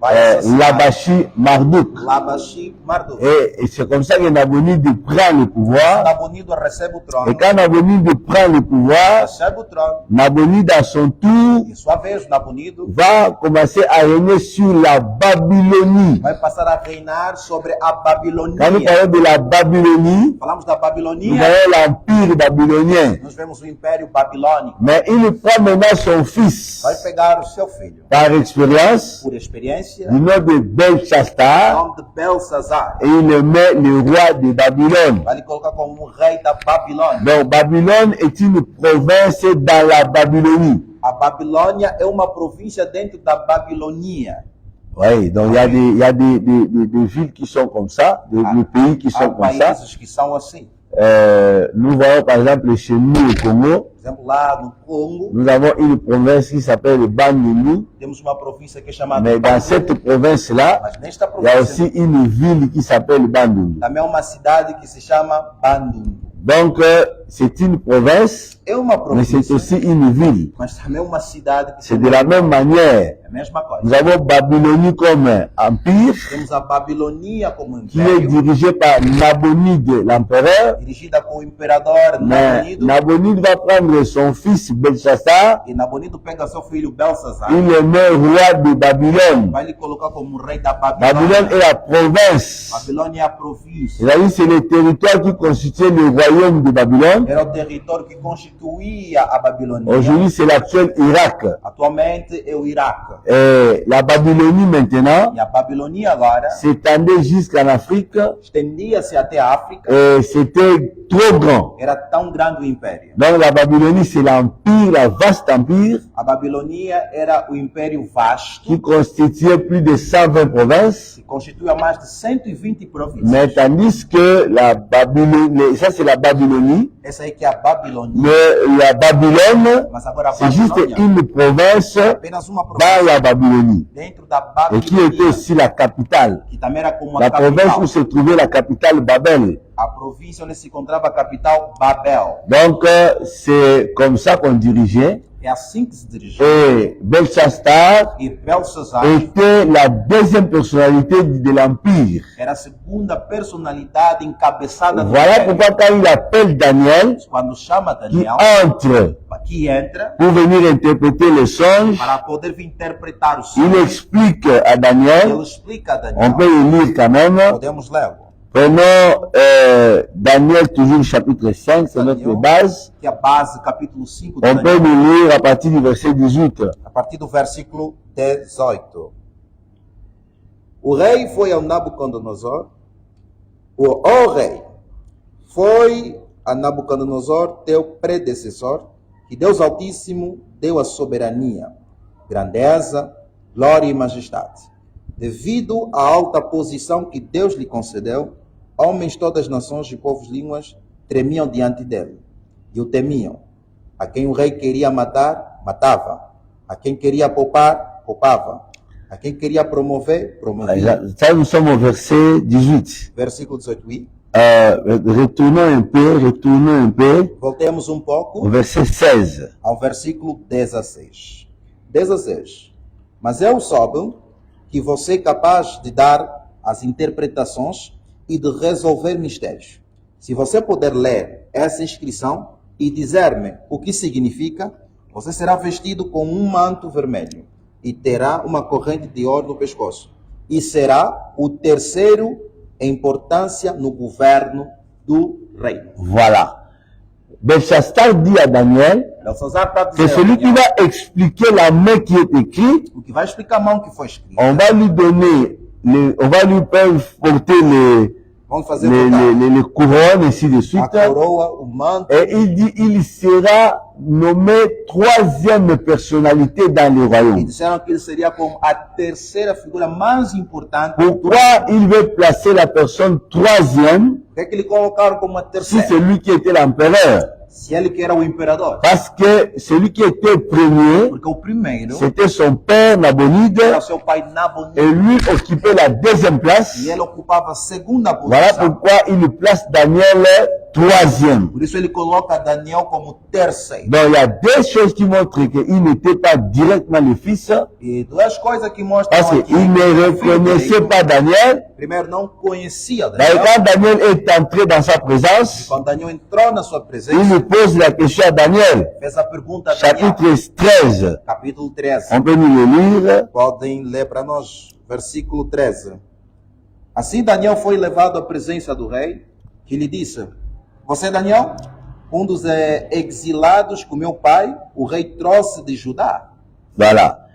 vai assassinar Labashi Marduk. Labashi Marduk. Et c'est comme ça que Nabonide prend le pouvoir. Nabonido recebe o trono, Et quand Nabonide prend le pouvoir, recebe o trono, Nabonide à son tour e sua vez Nabonido va commencer à régner sur la Babylonie. vai passar a reinar sobre a Quand nous Babilônia. parlons de la Babylonie, Falamos da nous Babilônia, voyons l'empire babylonien. nós vemos o Império Babilônico. Mais il prend maintenant son fils, Vai pegar o seu filho, par expérience, por experiência, du nom de o Belshazzar, nome de Belsazar. et il le met le roi de Babylone. Vai lhe colocar como o rei da Babilônia. Donc Babylone est une province dans la Babylonie. A Babilônia é uma província dentro da Babilônia. Oui, donc il y a des villes qui sont comme ça, des pays qui Há sont comme ça. países que são assim. Nous voyons par exemple chez nous au Congo, Por exemplo, lá no Congo, nous avons une province qui s'appelle le Bandundu. temos uma província que é chamada Mais dans cette province-là, Mas nesta il y a província aussi une ville qui s'appelle Bandundu. também é uma cidade que se chama Bandung. Donc c'est une province, É uma mais c'est província, aussi une ville. mas também é uma cidade que se C'est de la même manière. É a mesma coisa. Nous avons Babylonie comme empire, Temos a Babilonia como qui est império, dirigé par Nabonide l'empereur. dirigida com o imperador Mais Nabonido. Nabonide va prendre son fils Belshazzar, E Nabonido pega seu filho Belsazar, il le met roi de Babylone. vai lhe colocar como rei da Babylone Babilônia. est la province. Babilônia é a província. C'est-à-dire c'est le territoire qui constituait le royaume de Babylone. Era o território que constituía a Babilônia. Aujourd'hui, c'est l'actuel Irak. Atualmente é o Iraque. Et la Babylonie maintenant E a Babilônia agora s'étendait jusqu'en Afrique estendia-se até a África. et c'était trop grand. Era tão grande o império. Donc la Babylonie, c'est l'empire, la vaste empire A Babilônia era o império vasto, qui constituait plus de 120 provinces. que constituía mais de 120 províncias. Mais tandis que la Babylonie, ça c'est la Babylonie, Essa aí que é a Babilônia. mais la Babylone, Mas agora a c'est juste Babilônia une province apenas uma dans província la Babylonie dentro da et qui était Babilônia, aussi la capitale. que também era como a La province capital. où se trouvait la capitale Babel. A província onde se encontrava a capital Babel. Donc c'est comme ça qu'on dirigeait. É assim que se dirigiu. Et Belshazzar E Belsazar était la deuxième personnalité de l'empire. era a segunda personalidade encabeçada do Voilà império. pourquoi quand il appelle Daniel, Quando chama qui Daniel, entre aqui entra pour venir interpréter les songes, para poder vir interpretar o il sonho. explique à Ele Daniel, explica a on peut Daniel. le lire quand même. Podemos ler. Prenons Daniel toujours chapitre 5, c'est notre base. Que é a base, capítulo 5 de On peut Daniel, le lire à partir du verset 18. a partir do versículo 18. O rei foi ao Nabucodonosor, ó rei, foi a Nabucodonosor, teu predecessor, que Deus Altíssimo deu a soberania, grandeza, glória e majestade. Devido à alta posição que Deus lhe concedeu, Homens de todas as nações e povos e línguas tremiam diante dele e o temiam. A quem o rei queria matar, matava. A quem queria poupar, poupava. A quem queria promover, promovia. Ça, nous sommes au verset 18. Versículo 18, oui. Retournons un peu Voltemos um au pouco verset 16. ao versículo 16. 16. Mas eu soube que você é capaz de dar as interpretações e de resolver mistérios. Se você puder ler essa inscrição e dizer-me o que significa, você será vestido com um manto vermelho e terá uma corrente de ouro no pescoço. E será o terceiro em importância no governo do reino. Voilà. Belshazzar dit à Daniel Belshazzar está que dizendo, celui qui va expliquer la main qui est écrite, o que vai explicar a mão que foi escrita. on va lui donner, on va lui porter Vamos fazer botar les couronnes, ainsi de suite. a coroa, o manto. Et il dit, il sera nommé troisième personnalité dans le E royaume. disseram que ele seria como a terceira figura mais importante. Pourquoi il veut placer la personne troisième Por que é que ele colocaram como a si terceira? c'est lui qui était l'empereur? Se ele que era o imperador. Parce que celui qui était premier, Porque o primeiro c'était son père Nabonide, era seu pai Nabonide. et lui occupait la deuxième place. E ele ocupava a segunda Voilà posição. pourquoi il place Daniel troisième. Por isso ele coloca Daniel como terceiro. Donc il y a deux choses qui montrent qu'il n'était pas directement le fils, E duas coisas que mostram parce aqui. qu'il ne reconnaissait pas Daniel. Primeiro, não conhecia Mais Daniel. quand Daniel est entré dans sa présence, Quando Daniel entrou na sua il presença, lui pose la question à Daniel, fez a pergunta a Daniel. chapitre 13. Capítulo 13. On peut nous le lire. Podem ler para nós, versículo 13. Assim Daniel foi levado à presença do rei, que lhe disse: Você, Daniel, um dos exilados que o meu pai, o rei, trouxe de Judá. Voilà.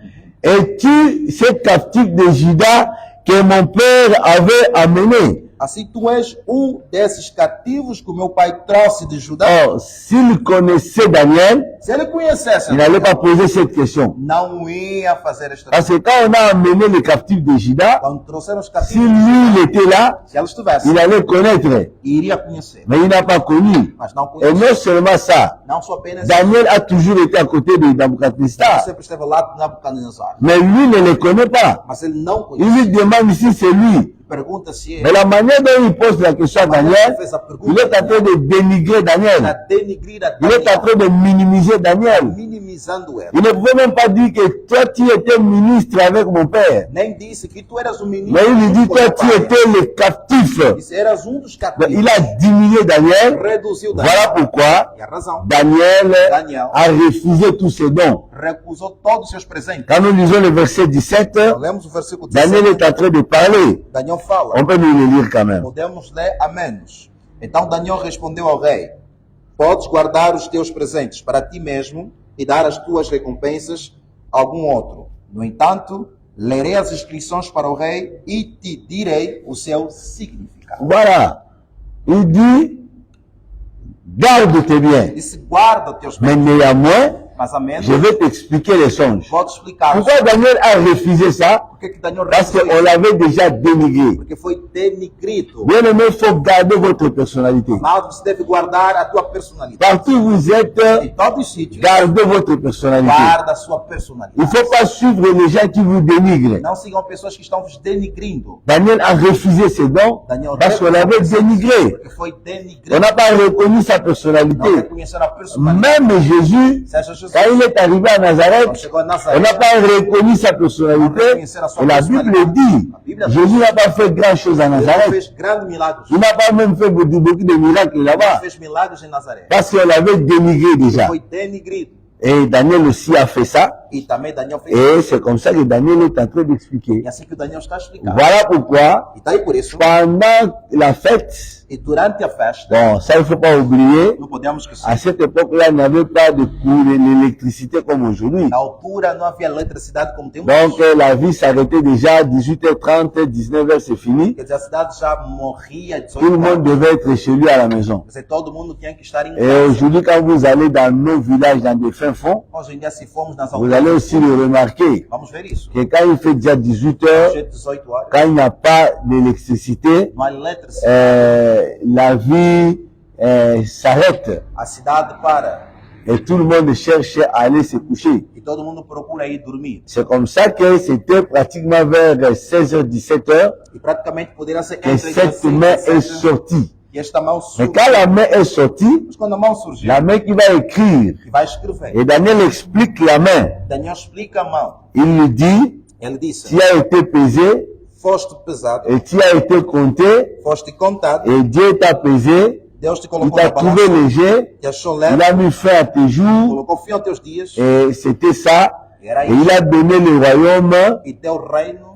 Es-tu ce captif de Juda que mon père avait amené? Assim tu és um desses cativos que o meu pai trouxe de Judá. Or, s'il connaissait Daniel, Se ele conhecesse, il n'allait pas poser cette question. não ia fazer esta Parce que quand on a amené les captifs de Juda, Quando trouxeram os si cativos, lui il était là, se ela estivesse, il allait connaître. iria conhecer. Mais il n'a pas connu. Mas não Et conheceu. non seulement ça, Não só apenas Daniel a toujours été à côté de ele Nabucodonosor. sempre esteve lá de Nabucodonosor. Mais lui ne le connaît pas. Mas ele não Il conhece. lui demande si c'est lui. Pergunta se Mais ele. la manière dont il pose la question à Daniel, fez a il pergunta. est en train de dénigrer Está Daniel. denigrir a Il est en Daniel, train de minimiser Daniel. minimizando ele. Il ne pouvait même pas dire que toi tu étais ministre avec mon père. Nem disse que tu eras um menino. Mais il lui dit com toi teu tu pai. étais le captif. Disse, eras um dos Donc, cativos. il a diminué Daniel. Reduziu Daniel. Voilà pourquoi E a razão. Daniel Daniel a refusé tous ses dons. recusou todos os seus presentes. Quand nous lisons le verset 17, Lemos o versículo Daniel 17. est en train de parler. Daniel fala. On peut nous le lire quand même. Podemos ler a menos. Então Daniel respondeu ao rei: Podes guardar os teus presentes para ti mesmo e dar as tuas recompensas a algum outro. No entanto, lerei as inscrições para o rei e te direi o seu significado. Voilà. Il dit, garde-te bien. Disse: Guarda os teus Mais presentes, néanmoins, mas a menos je vais t'expliquer les songes. vou te explicar. Pourquoi Daniel a refusé ça? Por que Daniel Parce recusou qu'on isso? l'avait déjà dénigré. Porque foi denigrido. Bien aimé, il faut garder votre personnalité. Mas você deve guardar a tua personalidade. Partout où vous êtes, Em todos os sítios, gardez votre personnalité. guarda a sua Il ne personalidade. faut pas suivre les gens qui vous dénigrent. Não sigam pessoas que estão vos denigrindo. Daniel a refusé ses dons Daniel parce qu'on l'avait dénigré. Porque foi On denigrido. n'a pas reconnu sa Não personnalité. reconheceram a personalidade. Même Jésus, Seja Jesus, quand il est arrivé à quando Nazareth, chegou a on n'a Nazaré, pas reconnu sa personnalité. Et la Bible dit, Jésus n'a pas fait grand chose à ele não Nazareth. fez grandes milagres. Il n'a pas même fait beaucoup de miracles Ele là-bas. fez milagres em Nazaré. Parce qu'on l'avait dénigré déjà. Foi denigrido. Et Daniel aussi a fait ça. E também Daniel fez. Et c'est comme ça que Daniel est en train d'expliquer. E assim que o Daniel está explicando. Voilà pourquoi, E daí por isso, pendant la fête, e durante a festa, bon, ça il ne faut pas oublier, não podemos esquecer. à cette époque-là, il n'y avait pas de cours d'électricité comme aujourd'hui. Na altura não havia eletricidade como temos Donc hoje. la vie s'arrêtait déjà à 18h30, 19h, c'est fini. Quer dizer, a cidade já morria a 18 Tout le monde horas. devait être chez lui à la maison. Quer dizer, todo mundo tinha que estar em Et casa. aujourd'hui, quand vous allez dans nos villages, dans des fins fonds, Hoje em dia, se formos nas vous allez allez aussi le remarquer Vamos ver isso. que quand il fait déjà 18 heures, Hoje é 18 horas, quand il n'y a pas d'électricité, não há eletricidade. la vie s'arrête A cidade para et tout le monde cherche à aller se coucher. e todo mundo procura ir dormir. C'est comme ça que c'était pratiquement vers 16h, 17h E praticamente poderia ser que entre cette 16 e main est 17 sortie. e esta mão Mais surge. quand la main est sortie, Mas quando a mão surgiu, la main qui va écrire, que vai escrever, et Daniel explique la main, Daniel explica a mão. il lui dit, Ele disse, tu as été pesé foste pesado, et tu as été compté foste contado, et Dieu t'a pesé, Deus te il colocou t'a na trouvé balança, léger, te achou il leve, a mis fin à tes jours colocou fim aos teus dias, et c'était ça. era Et il isso, a donné le royaume e deu reino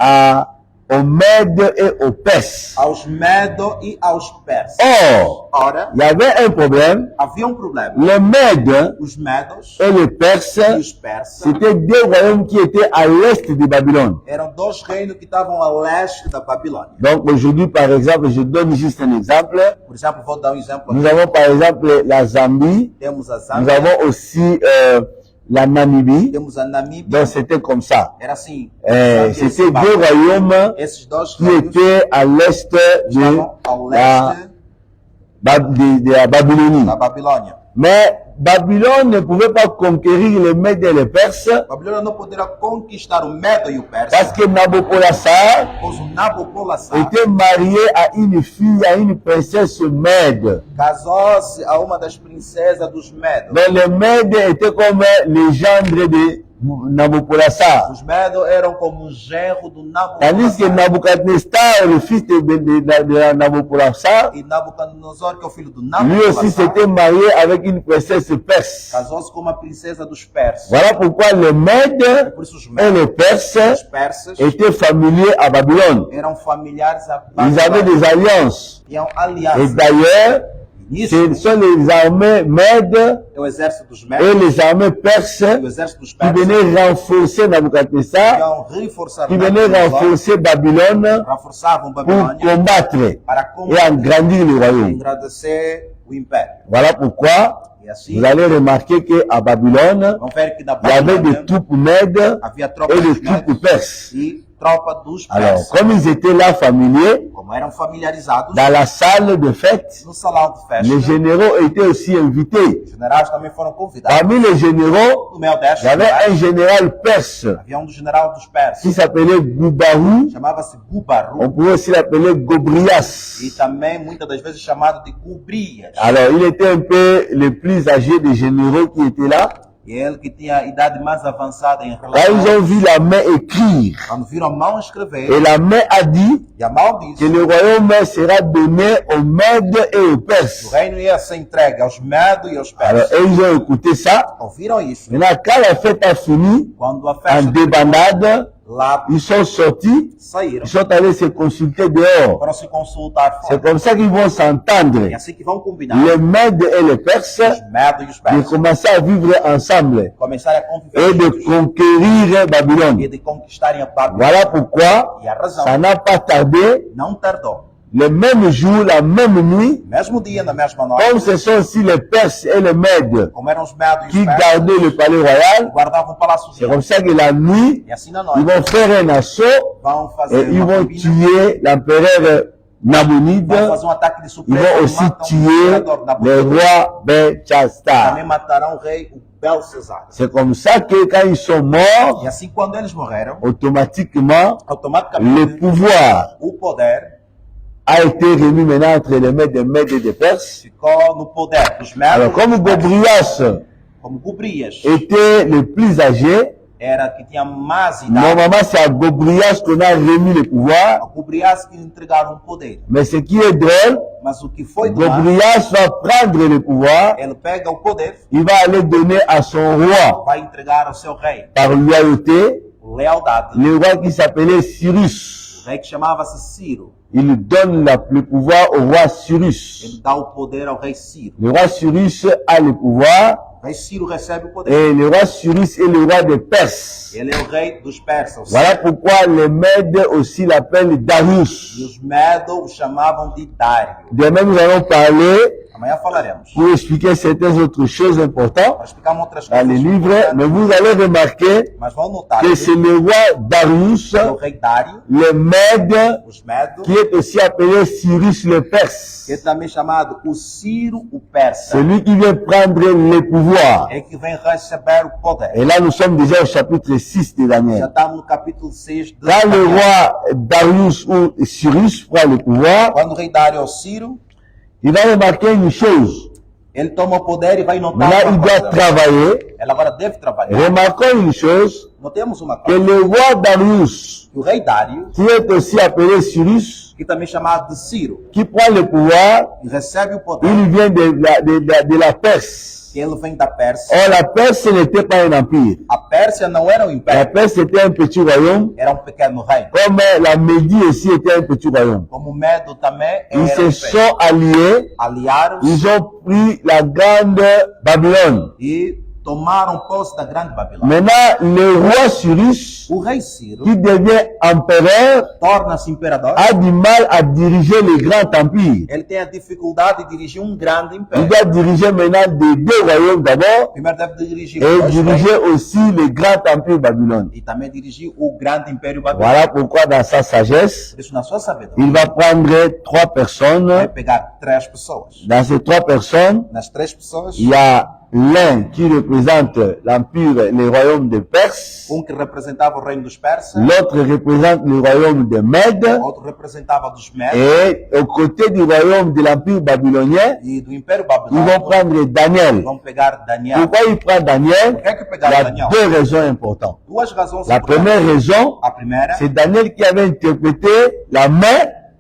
aux Mèdes et aux Perses. aos Medo e aos Persas. Or, Ora, il y avait un problème. havia problema. Les Mèdes Os Medos et les Perses, e os Persas c'était deux royaumes qui étaient à l'est de Babylone. eram dois reinos que estavam a leste da Babilônia. Donc aujourd'hui, par exemple, je donne juste un exemple. Por exemplo, vou dar um exemplo Nous aqui. avons par exemple la Zambie, Temos a nous Zâmbia, avons aussi la Namibie. temos a Namíbia. Donc c'était comme ça. Era assim. Zâmbia e C'était Zimbábue. deux royaumes Esses dois qui reinos étaient à l'est estavam ao leste de la Babylonie. da Babilônia. Mais Babylone ne pouvait pas conquérir les Mèdes et les Perses A Babilônia não poderia conquistar o Medo e o parce Persa, que Nabopolassar pois o Nabopolassar était marié à une fille, à une princesse Mède. casou-se a uma das princesas dos Medos. Donc les Mèdes étaient comme les gendres de Nabopolassar. Os Medos eram como o genro do Tandis que Nabopolassar. Nabucodonosor, le fils de Nabopolassar, E Nabucodonosor, que é o filho do lui aussi Nabopolassar, s'était marié avec une princesse perse. casou-se com uma princesa dos Persas. Voilà pourquoi les Mèdes Por isso os et Medos, les Perses os Persas, étaient familiers à Babylone. eram familiares a Ils avaient Babilônia. des alliances. Tinham Et aliança. d'ailleurs, Nisso, ce sont les armées Mèdes é o exército dos et Medos les armées perses e o exército dos qui Persas venaient renforcer Nabucodonosor, iam reforçar qui venaient Nabucodonosor, renforcer Babylone reforçavam pour Babilônia combattre para et combater agrandir le e royaume. engrandecer o império. Voilà pourquoi E assim, vous allez remarquer qu'à Babylone, vamos ver que na il y avait Babilônia des troupes Mèdes havia tropas et dos des troupes Medos perses. e tropa dos Alors, Persas. comme ils étaient là familiers, Como eram familiarizados, dans la salle de fête, no salão de festa, les généraux étaient aussi invités. os generais também foram convidados. Parmi les généraux, No meio destes, il y avait un général perse havia dos generais dos Persas, qui s'appelait Goubarou. chamava-se Gubaru, On pouvait aussi l'appeler Gobrias. e também muitas das vezes chamado de Gubrias. Alors, il était un peu le plus âgé des généraux qui étaient là. E ele que tinha a idade mais avançada em Quand ils relação, ont vu la main écrire, quando viram a mão escrever, et la main a dit e a mão que disse, le royaume sera donné aux Mèdes et aux o Perses. reino ia ser entregue aos Medos e aos Alors, Persas. ils ont écouté ça. Ouviram isso? Maintenant, quand la fête a fini, Quando a en festa débandade, lá ils sont sortis, saíram, ils sont allés se consulter dehors. foram se consultar C'est fora. comme ça qu'ils vont s'entendre. E assim que vão combinar, Les Mèdes et les Perses os Medos e os de Persas commencer à vivre ensemble começarem a conviver et de juntos conquérir e Babylone. de conquistarem a Babilônia. Voilà pourquoi E a razão ça n'a pas tardé. não tardou. Le même jour, la même nuit, Mesmo dia, na mesma comme noite, ce sont aussi les Perses et les Mèdes como eram os Medos e qui os Persas, gardaient le palais royal, guardavam o palácio c'est real. comme ça que la nuit, E assim na ils noite, vont faire un assaut vão et fazer ils uma vont combina, tuer l'empereur Nabonide. vão fazer um ataque de Ils surpresa, vont aussi matam o tuer imperador le Nabucodonosor. roi Belshazzar. Também matarão o rei, o Belshazzar. C'est comme ça que quand ils sont morts, E assim, quando eles morreram, automatiquement, le automaticamente pouvoir o poder a été remis maintenant entre les mains des Mèdes et des Perses. ficou no poder dos Alors, Medos. comme Gobrias Como Gubrias était le plus âgé, era que tinha mais idade, normalement c'est à Gobrias qu'on a remis le pouvoir. a Gubrias que lhe entregaram o poder. Mais ce qui est drôle, Mas o que foi do mar, Gobrias va prendre le pouvoir, ele pega o poder, il va aller donner à son roi, vai entregar ao seu rei, par loyauté, lealdade. le roi qui s'appelait Cyrus. O rei que chamava-se Ciro. Il donne le pouvoir au roi Cyrus. Ele dá o poder ao rei Ciro. Le roi Cyrus a le pouvoir O rei Ciro recebe o poder. et le roi Cyrus est le roi des Perses. Ele é o rei dos persas. Voilà pourquoi les Mèdes aussi l'appellent E Darius. os Medos o chamavam de Dário. De même, nous allons parler Amanhã falaremos. pour expliquer certaines autres choses importantes Para explicar outras dans coisas les livres, importantes, mais vous allez remarquer mas vão notar que c'est le roi Darius, o rei Dário, le Mède, os Medos, qui est aussi appelé Cyrus le Perse. que é também chamado o Ciro o Persa, Celui qui vient prendre le pouvoir. é que vem receber o poder. Et là, nous sommes déjà au chapitre 6 de Já Daniel. estamos no capítulo 6 de Quand le Daniel. roi Darius ou Cyrus prend le pouvoir, Quando o rei Dário é o Ciro, il va remarquer une chose. ele toma o poder e vai notar Maintenant, il uma doit coisa. travailler. Ela agora deve trabalhar. Remarquons une chose, Notemos uma que coisa. le roi Darius, Que o rei Dário, qui est aussi appelé Cyrus, que também é chamado de Ciro, qui prend le pouvoir, e recebe o poder, il vient de la Perse. que ele vem da Pérsia. Or, la Perse n'était pas un empire. A Pérsia não era um La império, Perse était un petit royaume, era um pequeno reino. comme la Médie aussi était un petit royaume. Como o Medo também Ils era um se império. sont alliés, Aliaram-se ils ont pris la grande Babylone. e tomaram posse da grande Babilônia. Maintenant, le roi Cyrus, O rei Ciro qui devient empereur, torna-se imperador. a du mal à diriger le grand empire. Ele tem a dificuldade de dirigir um grande Il império. doit diriger maintenant des deux royaumes d'abord Primeiro deve dirigir et dois diriger reinos aussi le grand empire Babylone. e também dirigir o grande império babilônico. Voilà pourquoi dans sa sagesse, Por isso, na sua sabedoria, il va prendre trois personnes. vai pegar 3 pessoas. Dans ces trois personnes, Nas 3 pessoas, il y a l'un qui représente l'empire, le royaume de Perse, que representava o reino dos persas, l'autre représente le royaume de Mède, outro representava dos Medos et aux côtés du royaume de l'empire babylonien, e do império ils vont babilônico. prendre Daniel. Vão pegar Daniel. Pourquoi ils prennent Daniel? Por que é que Il y pegaram a Daniel? deux raisons importantes. Duas razões La première importantes. raison, A primeira, c'est Daniel qui avait interprété la main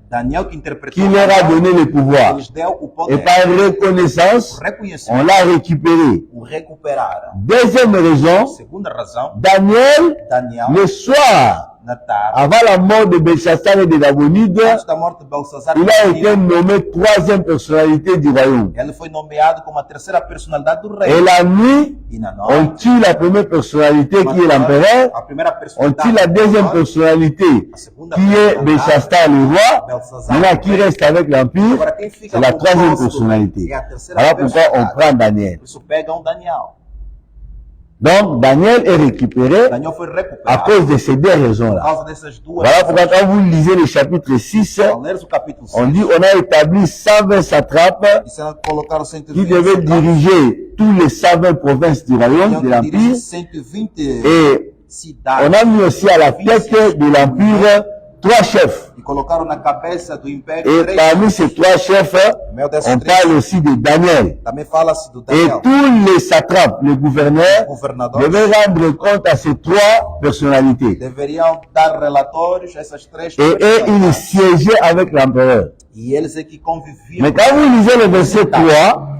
Daniel que interpretou qui leur a donné le pouvoir. eles deu o Et poder, par reconnaissance, o on reconhecimento, l'a récupéré. o recuperaram. Deuxième raison, Segunda razão, Daniel, Daniel, le soir, na tarde, avant la mort de Belshazzar et de Nabonide, antes da morte de Belsazar, il a été nommé troisième personnalité du royaume. ele foi nomeado como a terceira personalidade do Et reino. la nuit, E na on noite, tue la première personnalité qui est l'empereur, a primeira on personalidade, tue la deuxième personnalité a segunda qui est personalidade, Belshazzar le roi, Belsazar, maintenant qui reste avec l'empire, agora quem fica c'est la com o troisième posto do personnalité. reino é a terceira Voilà pourquoi on personalidade. prend Daniel. Por isso pegam Daniel. Donc Daniel est récupéré Daniel foi à recuperado cause de ces deux por raisons-là. causa dessas duas Voilà pourquoi razões. quand vous lisez le chapitre 6, Ao leres o capítulo 6, on dit on a établi 120 satrapes e será colocar o qui 120 devaient diriger tous les 120 provinces du royaume, de l'empire. dirige 120 Et cidades. on a mis aussi à la tête de l'empire trois chefs. E colocaram na cabeça do império Et três. parmi ces trois chefs, Meu desses on três, parle aussi de Daniel. também fala-se do Et Daniel, tous les satrapes, les gouverneurs, governador. devaient rendre compte à ces trois personnalités. Deveriam dar relatórios a essas três Et eux, ils personalidades. siégeaient avec l'empereur. E eles é que conviviam. Mais quand vous lisez le verset 3,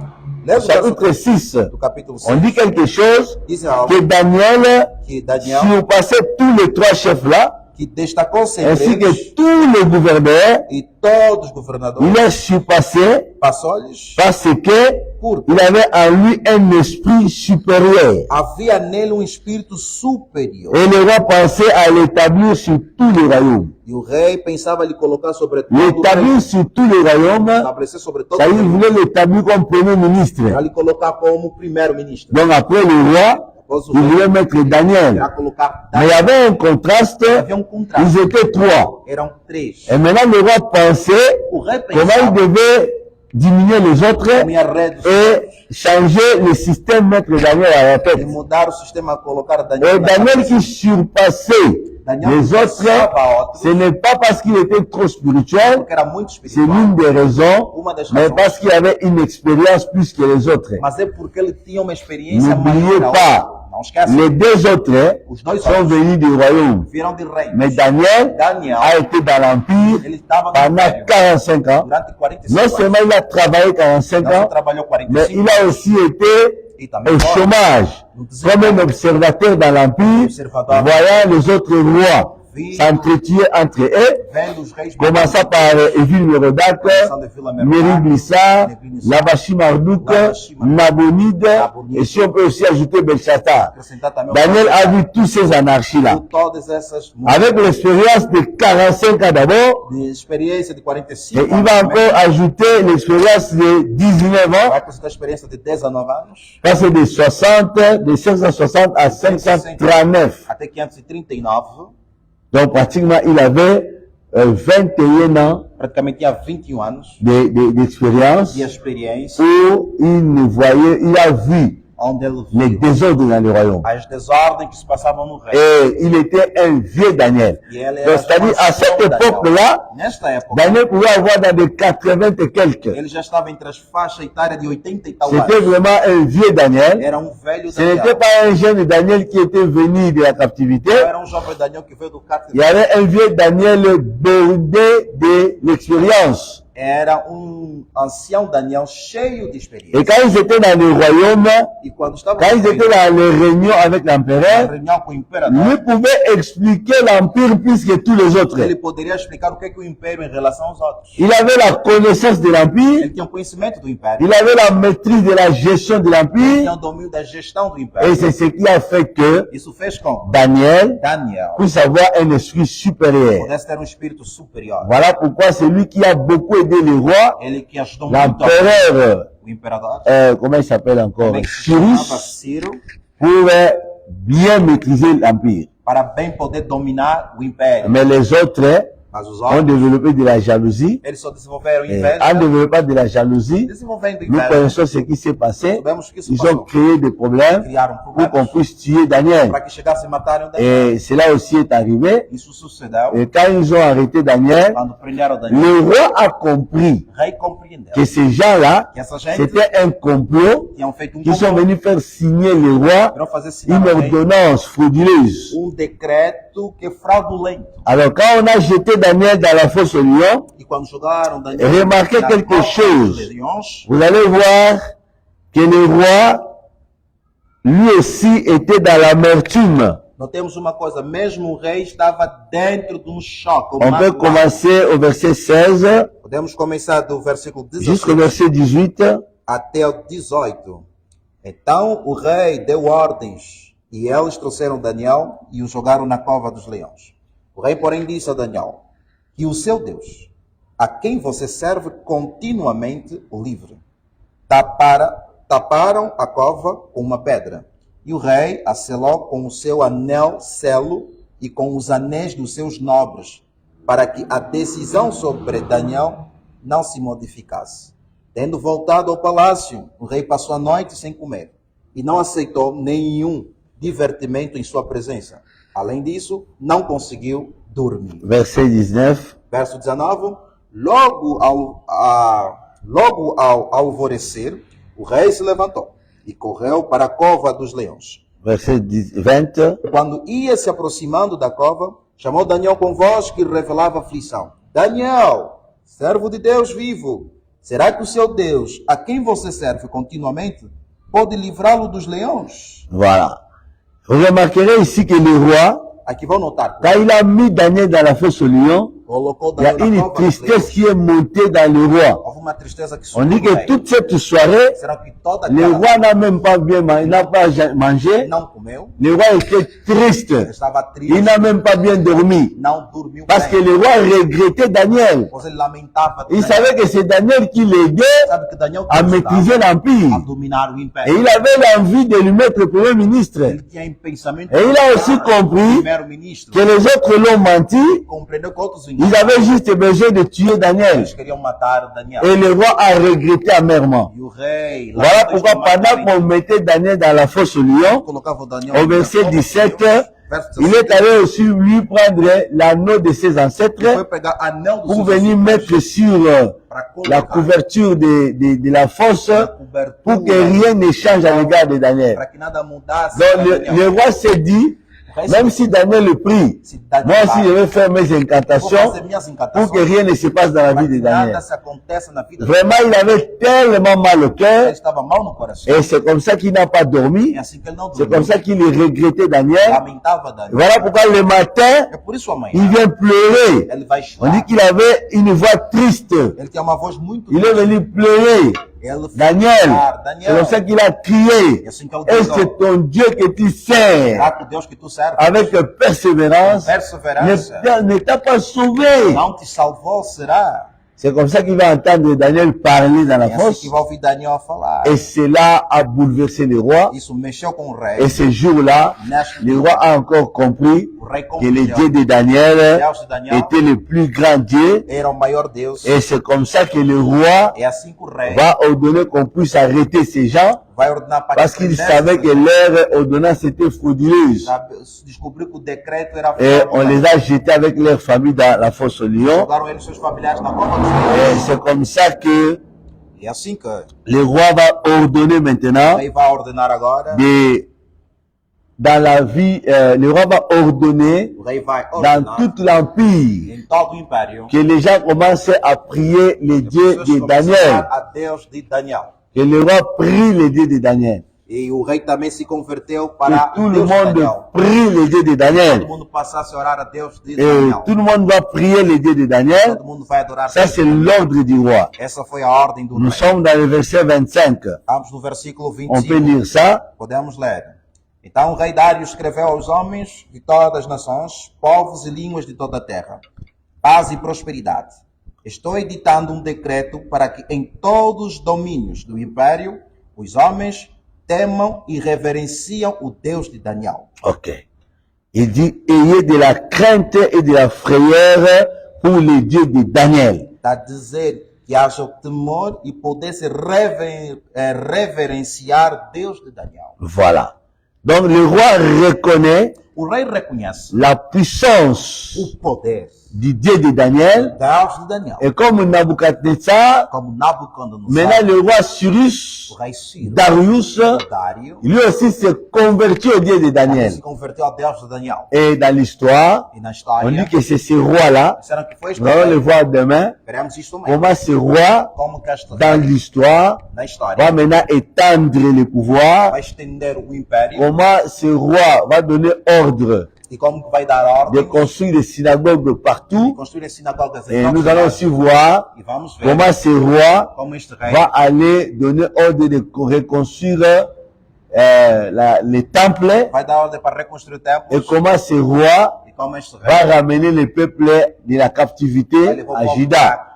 Leva o chapitre verso 6, do capítulo on 6. dit quelque chose Dizem algo que Daniel que Daniel, surpassait tous les trois chefs-là, que destacou-se entre ainsi eles, que tous les gouverneurs, e todos os governadores, il les surpassait passou-lhes, parce que porque il avait en lui un esprit supérieur. havia nele um espírito superior. Et le roi pensait à l'établir sur tous les royaumes. E o rei pensava lhe colocar sobre todo o L'établir reino, sur tous les royaumes, estabelecer sobre todo o ça veut dire qu'il reino, voulait l'établir comme premier ministre. para lhe colocar como primeiro-ministro. Donc après le roi, Após o il rei, voulait mettre Daniel. irá colocar Mais il y Daniel. avait un contraste, Havia contraste. ils étaient trois. Eram três. Et maintenant le roi pensait O rei comment il pensava devait diminuer les autres como ia reduzir et changer le système, mettre Daniel à la e tête. mudar o sistema, colocar Et Daniel na Daniel cabeça. qui surpassait Daniel les autres, passava outros, ce n'est pas parce qu'il était trop spirituel, porque era muito c'est espiritual, l'une des raisons, uma das mais razões, parce qu'il avait une expérience plus que les autres. mas é porque ele tinha uma experiência N'oubliez maior. pas, Não esquece, les deux autres os dois sont outros venus du royaume. viram de reino. Mais Daniel Daniel, a été dans l'empire ele estava no pendant império 45 ans. durante 45 Non anos. seulement il a travaillé 45 Não só ans, trabalhou mais 45 il a aussi été e também au fora, chômage, no comme un desemprego, observateur dans l'empire, observador, voyant les autres rois s'entretuaient entre eux, vendo os reis commençant par Évile Mérodach, Mériblissar, Lavashi Marduk, Nabonide, et si on peut aussi ajouter Belshazzar. Daniel a vu tous ces anarchies-là. todas essas Avec l'expérience de 45 ans d'abord, de experiência de 45 et il va encore ajouter l'expérience de 19 ans, vai acrescentar a experiência de 19 anos, ça c'est de 560 à 539. até 539, Donc pratiquement il avait 21 ans praticamente tinha 21 anos d'expérience de experiência, où il a vu onde ele les viu désordres dans le royaume. as desordens que se passavam no reino. Et il était un vieux Daniel. E ele Donc, era c'est-à-dire, à cette Daniel. époque-là, Nesta época, Daniel pouvait avoir dans des 80 et quelques. ele já estava entre as faixas etárias de 80 e tal C'était anos. vraiment un vieux Daniel. Era velho Ce n'était Daniel. pas un jeune Daniel qui était venu de la captivité. Não era jovem Daniel que veio do Il y cativeiro. avait un vieux Daniel bordé de l'expérience. Era ancião Daniel cheio de Et experiência. quand ils étaient dans le royaume, E quando estava quand ils étaient dans les réunions avec na l'empereur, reunião com o lui imperador, pouvait expliquer l'empire plus que tous les autres. ele poderia explicar o que é o império em relação aos outros. Il avait la connaissance de l'empire, Ele tinha o conhecimento do império, il avait la maîtrise de la gestion de ele l'empire, tinha o domínio da gestão do et império. c'est ce qui a fait que Isso fez com que Daniel Daniel puisse avoir un esprit supérieur. pudesse ter espírito superior. Voilà pourquoi c'est lui qui a beaucoup aidé les rois, Ele que ajudou muito l'empereur, o imperador, comment il s'appelle encore, como é que se chamava Cyrus, Ciro, pour bien maîtriser l'empire. para bem poder dominar o império. Mais les autres Mas os ont outros, développé de la jalousie. eles só desenvolveram Et inveja, en développant de la jalousie, desenvolvendo nous inveja. connaissons ce qui s'est passé. Sabemos que isso Ils ont passou. créé des problèmes Criaram pour qu'on problemas puisse tuer Daniel. para que chegasse e matarem o Daniel. Et cela aussi est arrivé. Isso sucedeu Et quand ils ont arrêté Daniel, quando prenderam Daniel. le roi a compris O rei compreendeu que ces gens-là, que essa gente c'était un complot, tinham feito qui sont complô, venus faire signer le roi para fazer sinal une ao rei, ordonnance frauduleuse. decreto que é fraudulento. Alors quand on a jeté Daniel dans la fosse au lion, E quando jogaram Daniel remarquez na quelque cova chose. dos leões, Vous allez voir que le roi, lui aussi, était dans l'amertume. notemos uma coisa, mesmo o rei estava dentro de choque. On peut commencer au verset 16 Podemos começar do versículo jusqu'au 16 verset 18. até o 18. Então o rei deu ordens, e eles trouxeram Daniel e o jogaram na cova dos leões. O rei, porém, disse a Daniel, que o seu Deus, a quem você serve continuamente, o livre. Taparam a cova com uma pedra, e o rei a selou com o seu anel selo e com os anéis dos seus nobres, para que a decisão sobre Daniel não se modificasse. Tendo voltado ao palácio, o rei passou a noite sem comer e não aceitou nenhum divertimento em sua presença. Além disso, não conseguiu dormir. Verset 19. Verso 19. Logo ao alvorecer, o rei se levantou e correu para a cova dos leões. Verset 20. Quando ia se aproximando da cova, chamou Daniel com voz que revelava aflição. Daniel, servo de Deus vivo, será que o seu Deus, a quem você serve continuamente, pode livrá-lo dos leões? Voilà. Vous remarquerez ici que le roi, Aqui vão notar. quand il a mis Daniel dans la fosse au lion, Colocou il y a Daniel na une cova dos tristesse leões. qui est montée dans le roi. Houve uma tristeza que On subiu dit no que rei. toute cette soirée, Será que toda le aquela roi n'a même pas bien mangé, n'a pas mangé. não comeu? Le roi était triste. Ele estava triste, Il n'a même pas bien dormi. não dormiu Parce que bem. le roi regrettait Daniel. Pois ele lamentava. Il savait que c'est Daniel qui l'aidait Sabe que Daniel à maîtriser a l'empire. dominar o Et império. il avait l'envie de lui mettre premier ministre. Ele tinha em pensamento Et il a aussi compris primeiro-ministro. que les autres l'ont menti. Compreendeu que outros Ils avaient juste besoin de tuer Daniel. eles queriam matar Daniel. Et le roi a regretté amèrement. E o rei Voilà pourquoi pendant qu'on mettait Daniel dans la fosse au lion, colocava o Daniel au verset 17, il est allé aussi lui prendre l'anneau de ses foi ancêtres pegar anel dos pour seus venir mettre sur para la colocar couverture de la fosse na pour que cobertura rien ne change à l'égard de Daniel. para que nada mudasse. Donc para le Daniel. roi s'est dit, O Même si Daniel le prie, moi aussi je vais faire mes incantations pour que rien ne se passe dans la vie de Daniel. Vraiment, il avait tellement mal au cœur et c'est comme ça qu'il n'a pas dormi. C'est comme ça qu'il regrettait Daniel. Voilà pourquoi le matin, il vient pleurer. On dit qu'il avait une voix triste. Il est venu pleurer. Daniel, c'est comme ça qu'il a crié. Est-ce que ton Dieu que tu sers avec persévérance ne t'a pas sauvé? C'est comme ça qu'il va entendre Daniel parler dans la fosse. Et cela a bouleversé le roi. Et ce jour-là, le roi a encore compris que le Dieu de Daniel était le plus grand Dieu. Et c'est comme ça que le roi va ordonner qu'on puisse arrêter ces gens. Parce qu'il savait que leur ordonnance était frauduleuse. Et on les a jetés avec leur famille dans la fosse au lion. Et c'est comme ça que le roi va ordonner maintenant dans la vie, le roi va ordonner dans tout l'empire que les gens commencent à prier les dieux de Daniel. Que le roi prie les dieux de Daniel. E o rei também se converteu Que para tout o le Deus de monde Daniel. prie les dieux de Todo Daniel. mundo passasse a orar a Deus de Et Daniel. tout le monde va prier les dieux de Daniel. Todo mundo vai adorar Ça, Deus c'est de Daniel. l'ordre du roi. Essa foi a ordem do Nous rei. sommes dans le verset 25. Estamos no versículo On peut 25. lire ça. Podemos ler. Então o rei Dário escreveu aos homens de todas as nações, povos e línguas de toda a terra: paz e prosperidade. Estou editando um decreto para que em todos os domínios do império os homens temam e reverenciam o Deus de Daniel. Ok. Il dit, ayez de la crainte et de la frayeur pour les dieux de Daniel. Está a dizer que haja o temor e poder-se reverenciar Deus de Daniel. Voilà. Donc le roi reconnaît O rei reconhece la puissance o poder du Dieu de Daniel. Deus de Daniel. Et comme Nabucodonosor, Como Nabucodonosor, maintenant le roi Cyrus, o rei Ciro, Darius, Dário, lui aussi s'est converti au Dieu de Daniel. se converteu a Deus de Daniel. Et dans l'histoire, E na on história, dit que c'est ce roi-là, disseram que foi este nous allons le rei. voir demain, Veremos isto também. comment ce roi, Como que este dans rei, l'histoire, na va história, maintenant étendre le pouvoir, vai estender o império comment ce roi va donner ordre e como que vai dar de ordem construire des synagogues de partout. construir as sinagogas Et em nous todos os allons lugares. aussi voir E vamos ver comment ce roi como este rei va aller donner ordre de reconstruire les temples vai dar ordem para reconstruir et templos comment ce roi e como este va rei ramener le peuple de la vai captivité levar o à povo Juda.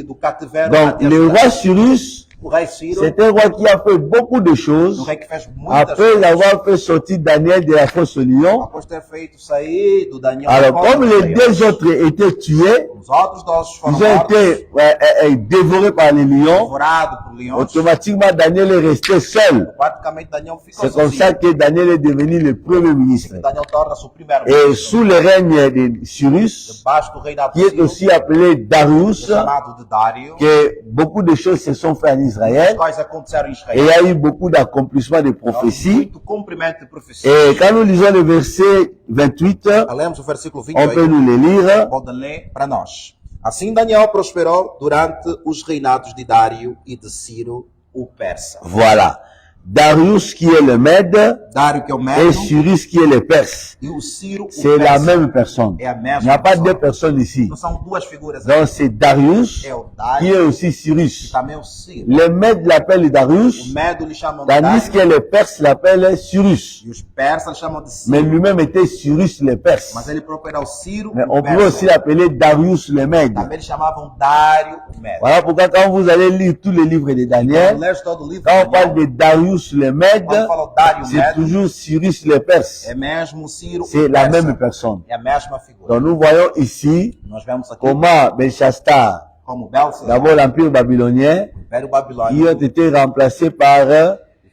do cativeiro Donc até le Judá. roi Cyrus, O rei Ciro, c'est un roi qui a fait beaucoup de um choses rei que fez muitas après coisas. avoir fait sortir Daniel de la fosse au lion. Após ter feito sair do Daniel, Alors da comme cova les dos deux leões, autres étaient tués, os outros dois foram ils ont mortos, été dévorés par les lions, devorados por leões. automatiquement Daniel est resté seul. Praticamente Daniel ficou C'est comme ça sozinho. que Daniel est devenu le premier ministre. Daniel torna-se o primeiro Et ministro. sous le règne de Cyrus, Debaixo do reinado qui est Ciro, aussi appelé Darius, chamado de Dário, que beaucoup de choses se sont faites en as Israël, coisas aconteceram em et Israel. il y a eu beaucoup d'accomplissements de prophéties. Muito cumprimento de profecia. Et quand nous lisons le verset 28, Lemos o versículo on peut 28. nous le lire. Podem ler para nós. Assim Daniel prosperou durante os reinados de Dário e de Ciro, o persa. Voilà. Darius qui est le Mède Dário, que é o et Medo, Cyrus qui est le Perse. e o Ciro, o C'est la persa. même personne. É a Il mesma n'y a pas pessoa. deux personnes ici. Não são duas figuras. Donc c'est Darius É o qui Dário est aussi e Cyrus. também o Ciro. Les Mèdes l'appellent O Darius, Medo lhe chamam de tandis que Dário les Perses l'appellent Cyrus. e os persas lhe chamam de Mais Ciro. lui-même était Cyrus le Perse. Mas ele próprio era o Ciro, Mais o on pouvait persa. aussi l'appeler Darius le Mède. Também eles chamavam Dário, o Medo. Voilà pourquoi quand vous allez lire tous les livres de Daniel, Quando lês todo o livro quand de on parle Daniel, de Darius le Mède, quando fala Dário, o c'est Medo, toujours Cyrus le Perse. é mesmo Ciro, C'est o la persa. même personne. É a mesma figura. Donc nous voyons ici Nós vemos aqui comment Belshazzar, como Belshazzar, d'abord l'empire babylonien, o Império qui Babilônico, ont été remplacés par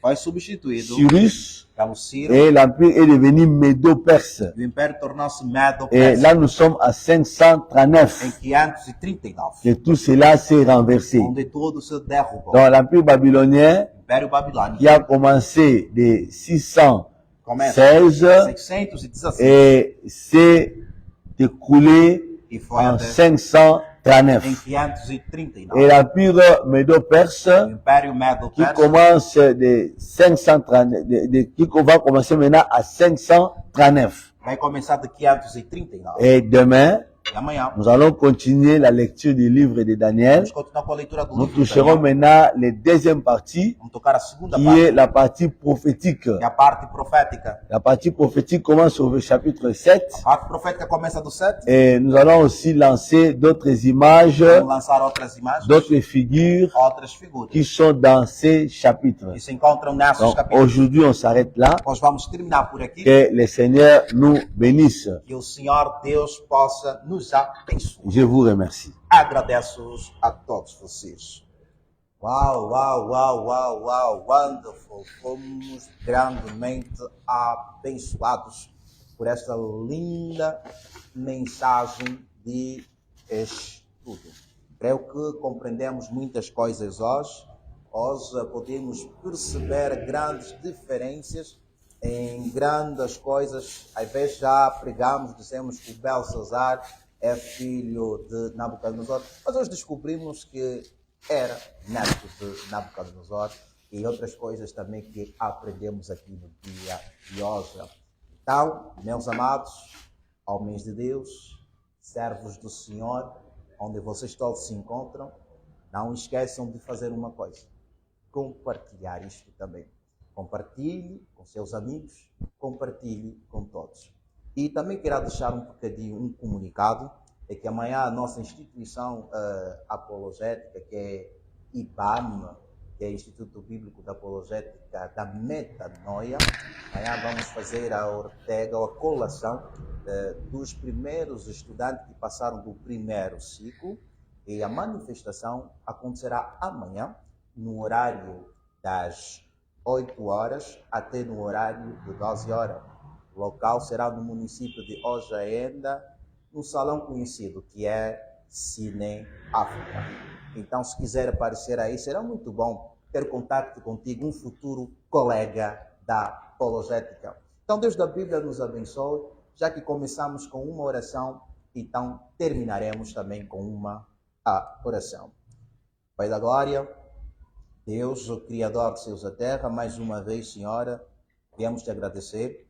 foi substituído Cyrus, pelo Ciro et l'empire est devenu Médo-Perse. e o Império tornou-se Medo Et Persa là nous sommes à em 539, 539, que tout cela s'est renversé. onde tudo se derrubou. Donc l'empire babylonien O Império Babilônico, qui a commencé de 616 et s'est écoulé e foi en até 539. em 539. Et l'empire O médo-perse Império qui Medo-Persa commence de 539, qui va commencer maintenant à 539. vai começar de 539. Et demain, E amanhã nous allons continuer la lecture du livre de Daniel. vamos continuar com a leitura do Nous livro de toucherons Daniel. maintenant la deuxième partie, Vamos tocar a segunda qui parte, est la partie prophétique. que é a parte profética. La partie prophétique commence au chapitre 7. A parte profética começa do 7. Et nous allons aussi lancer d'autres images, Vamos lançar outras imagens, d'autres figures outras figuras qui sont dans ces chapitres. que se encontram nesses Donc capítulos. aujourd'hui, on s'arrête là. Nós vamos terminar por aqui. Que le Seigneur nous bénisse. Que o Senhor Deus possa nos abençoar. Je vous remercie. Agradeço a todos vocês. Uau, uau, uau, uau, uau, wonderful. Fomos grandemente abençoados por esta linda mensagem de estudo. Creio que compreendemos muitas coisas hoje. Hoje podemos perceber grandes diferenças em grandes coisas. Às vezes já pregamos, dizemos que o Belsazar é filho de Nabucodonosor, mas hoje descobrimos que era neto de Nabucodonosor e outras coisas também que aprendemos aqui no dia de hoje. Então, meus amados, homens de Deus, servos do Senhor, onde vocês todos se encontram, não esqueçam de fazer uma coisa: compartilhar isto também. Compartilhe com seus amigos, compartilhe com todos. E também quero deixar um bocadinho um comunicado, é que amanhã a nossa instituição apologética, que é IBAM, que é Instituto Bíblico da Apologética da Metanoia, amanhã vamos fazer a Ortega, a colação dos primeiros estudantes que passaram do primeiro ciclo, e a manifestação acontecerá amanhã, no horário das 8 horas até no horário de 12 horas. O local será no município de Ojaenda, num salão conhecido que é Cine África. Então, se quiser aparecer aí, será muito bom ter contato contigo, um futuro colega da apologética. Então, Deus da Bíblia nos abençoe. Já que começamos com uma oração, então terminaremos também com uma oração. Pai da Glória, Deus, o Criador dos céus e da terra, mais uma vez, Senhora, viemos te agradecer.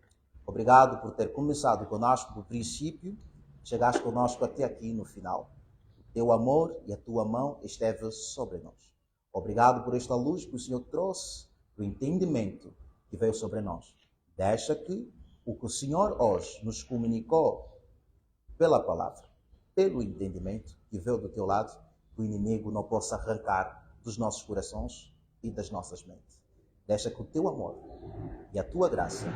Obrigado por ter começado conosco do princípio, chegaste conosco até aqui no final. O teu amor e a tua mão esteve sobre nós. Obrigado por esta luz que o Senhor trouxe, o entendimento que veio sobre nós. Deixa que o que o Senhor hoje nos comunicou pela palavra, pelo entendimento que veio do teu lado, que o inimigo não possa arrancar dos nossos corações e das nossas mentes. Deixa que o teu amor e a tua graça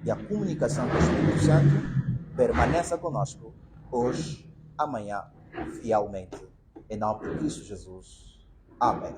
e a comunicação do Espírito Santo permaneça conosco hoje, amanhã, fielmente. Em nome de Cristo Jesus. Amém.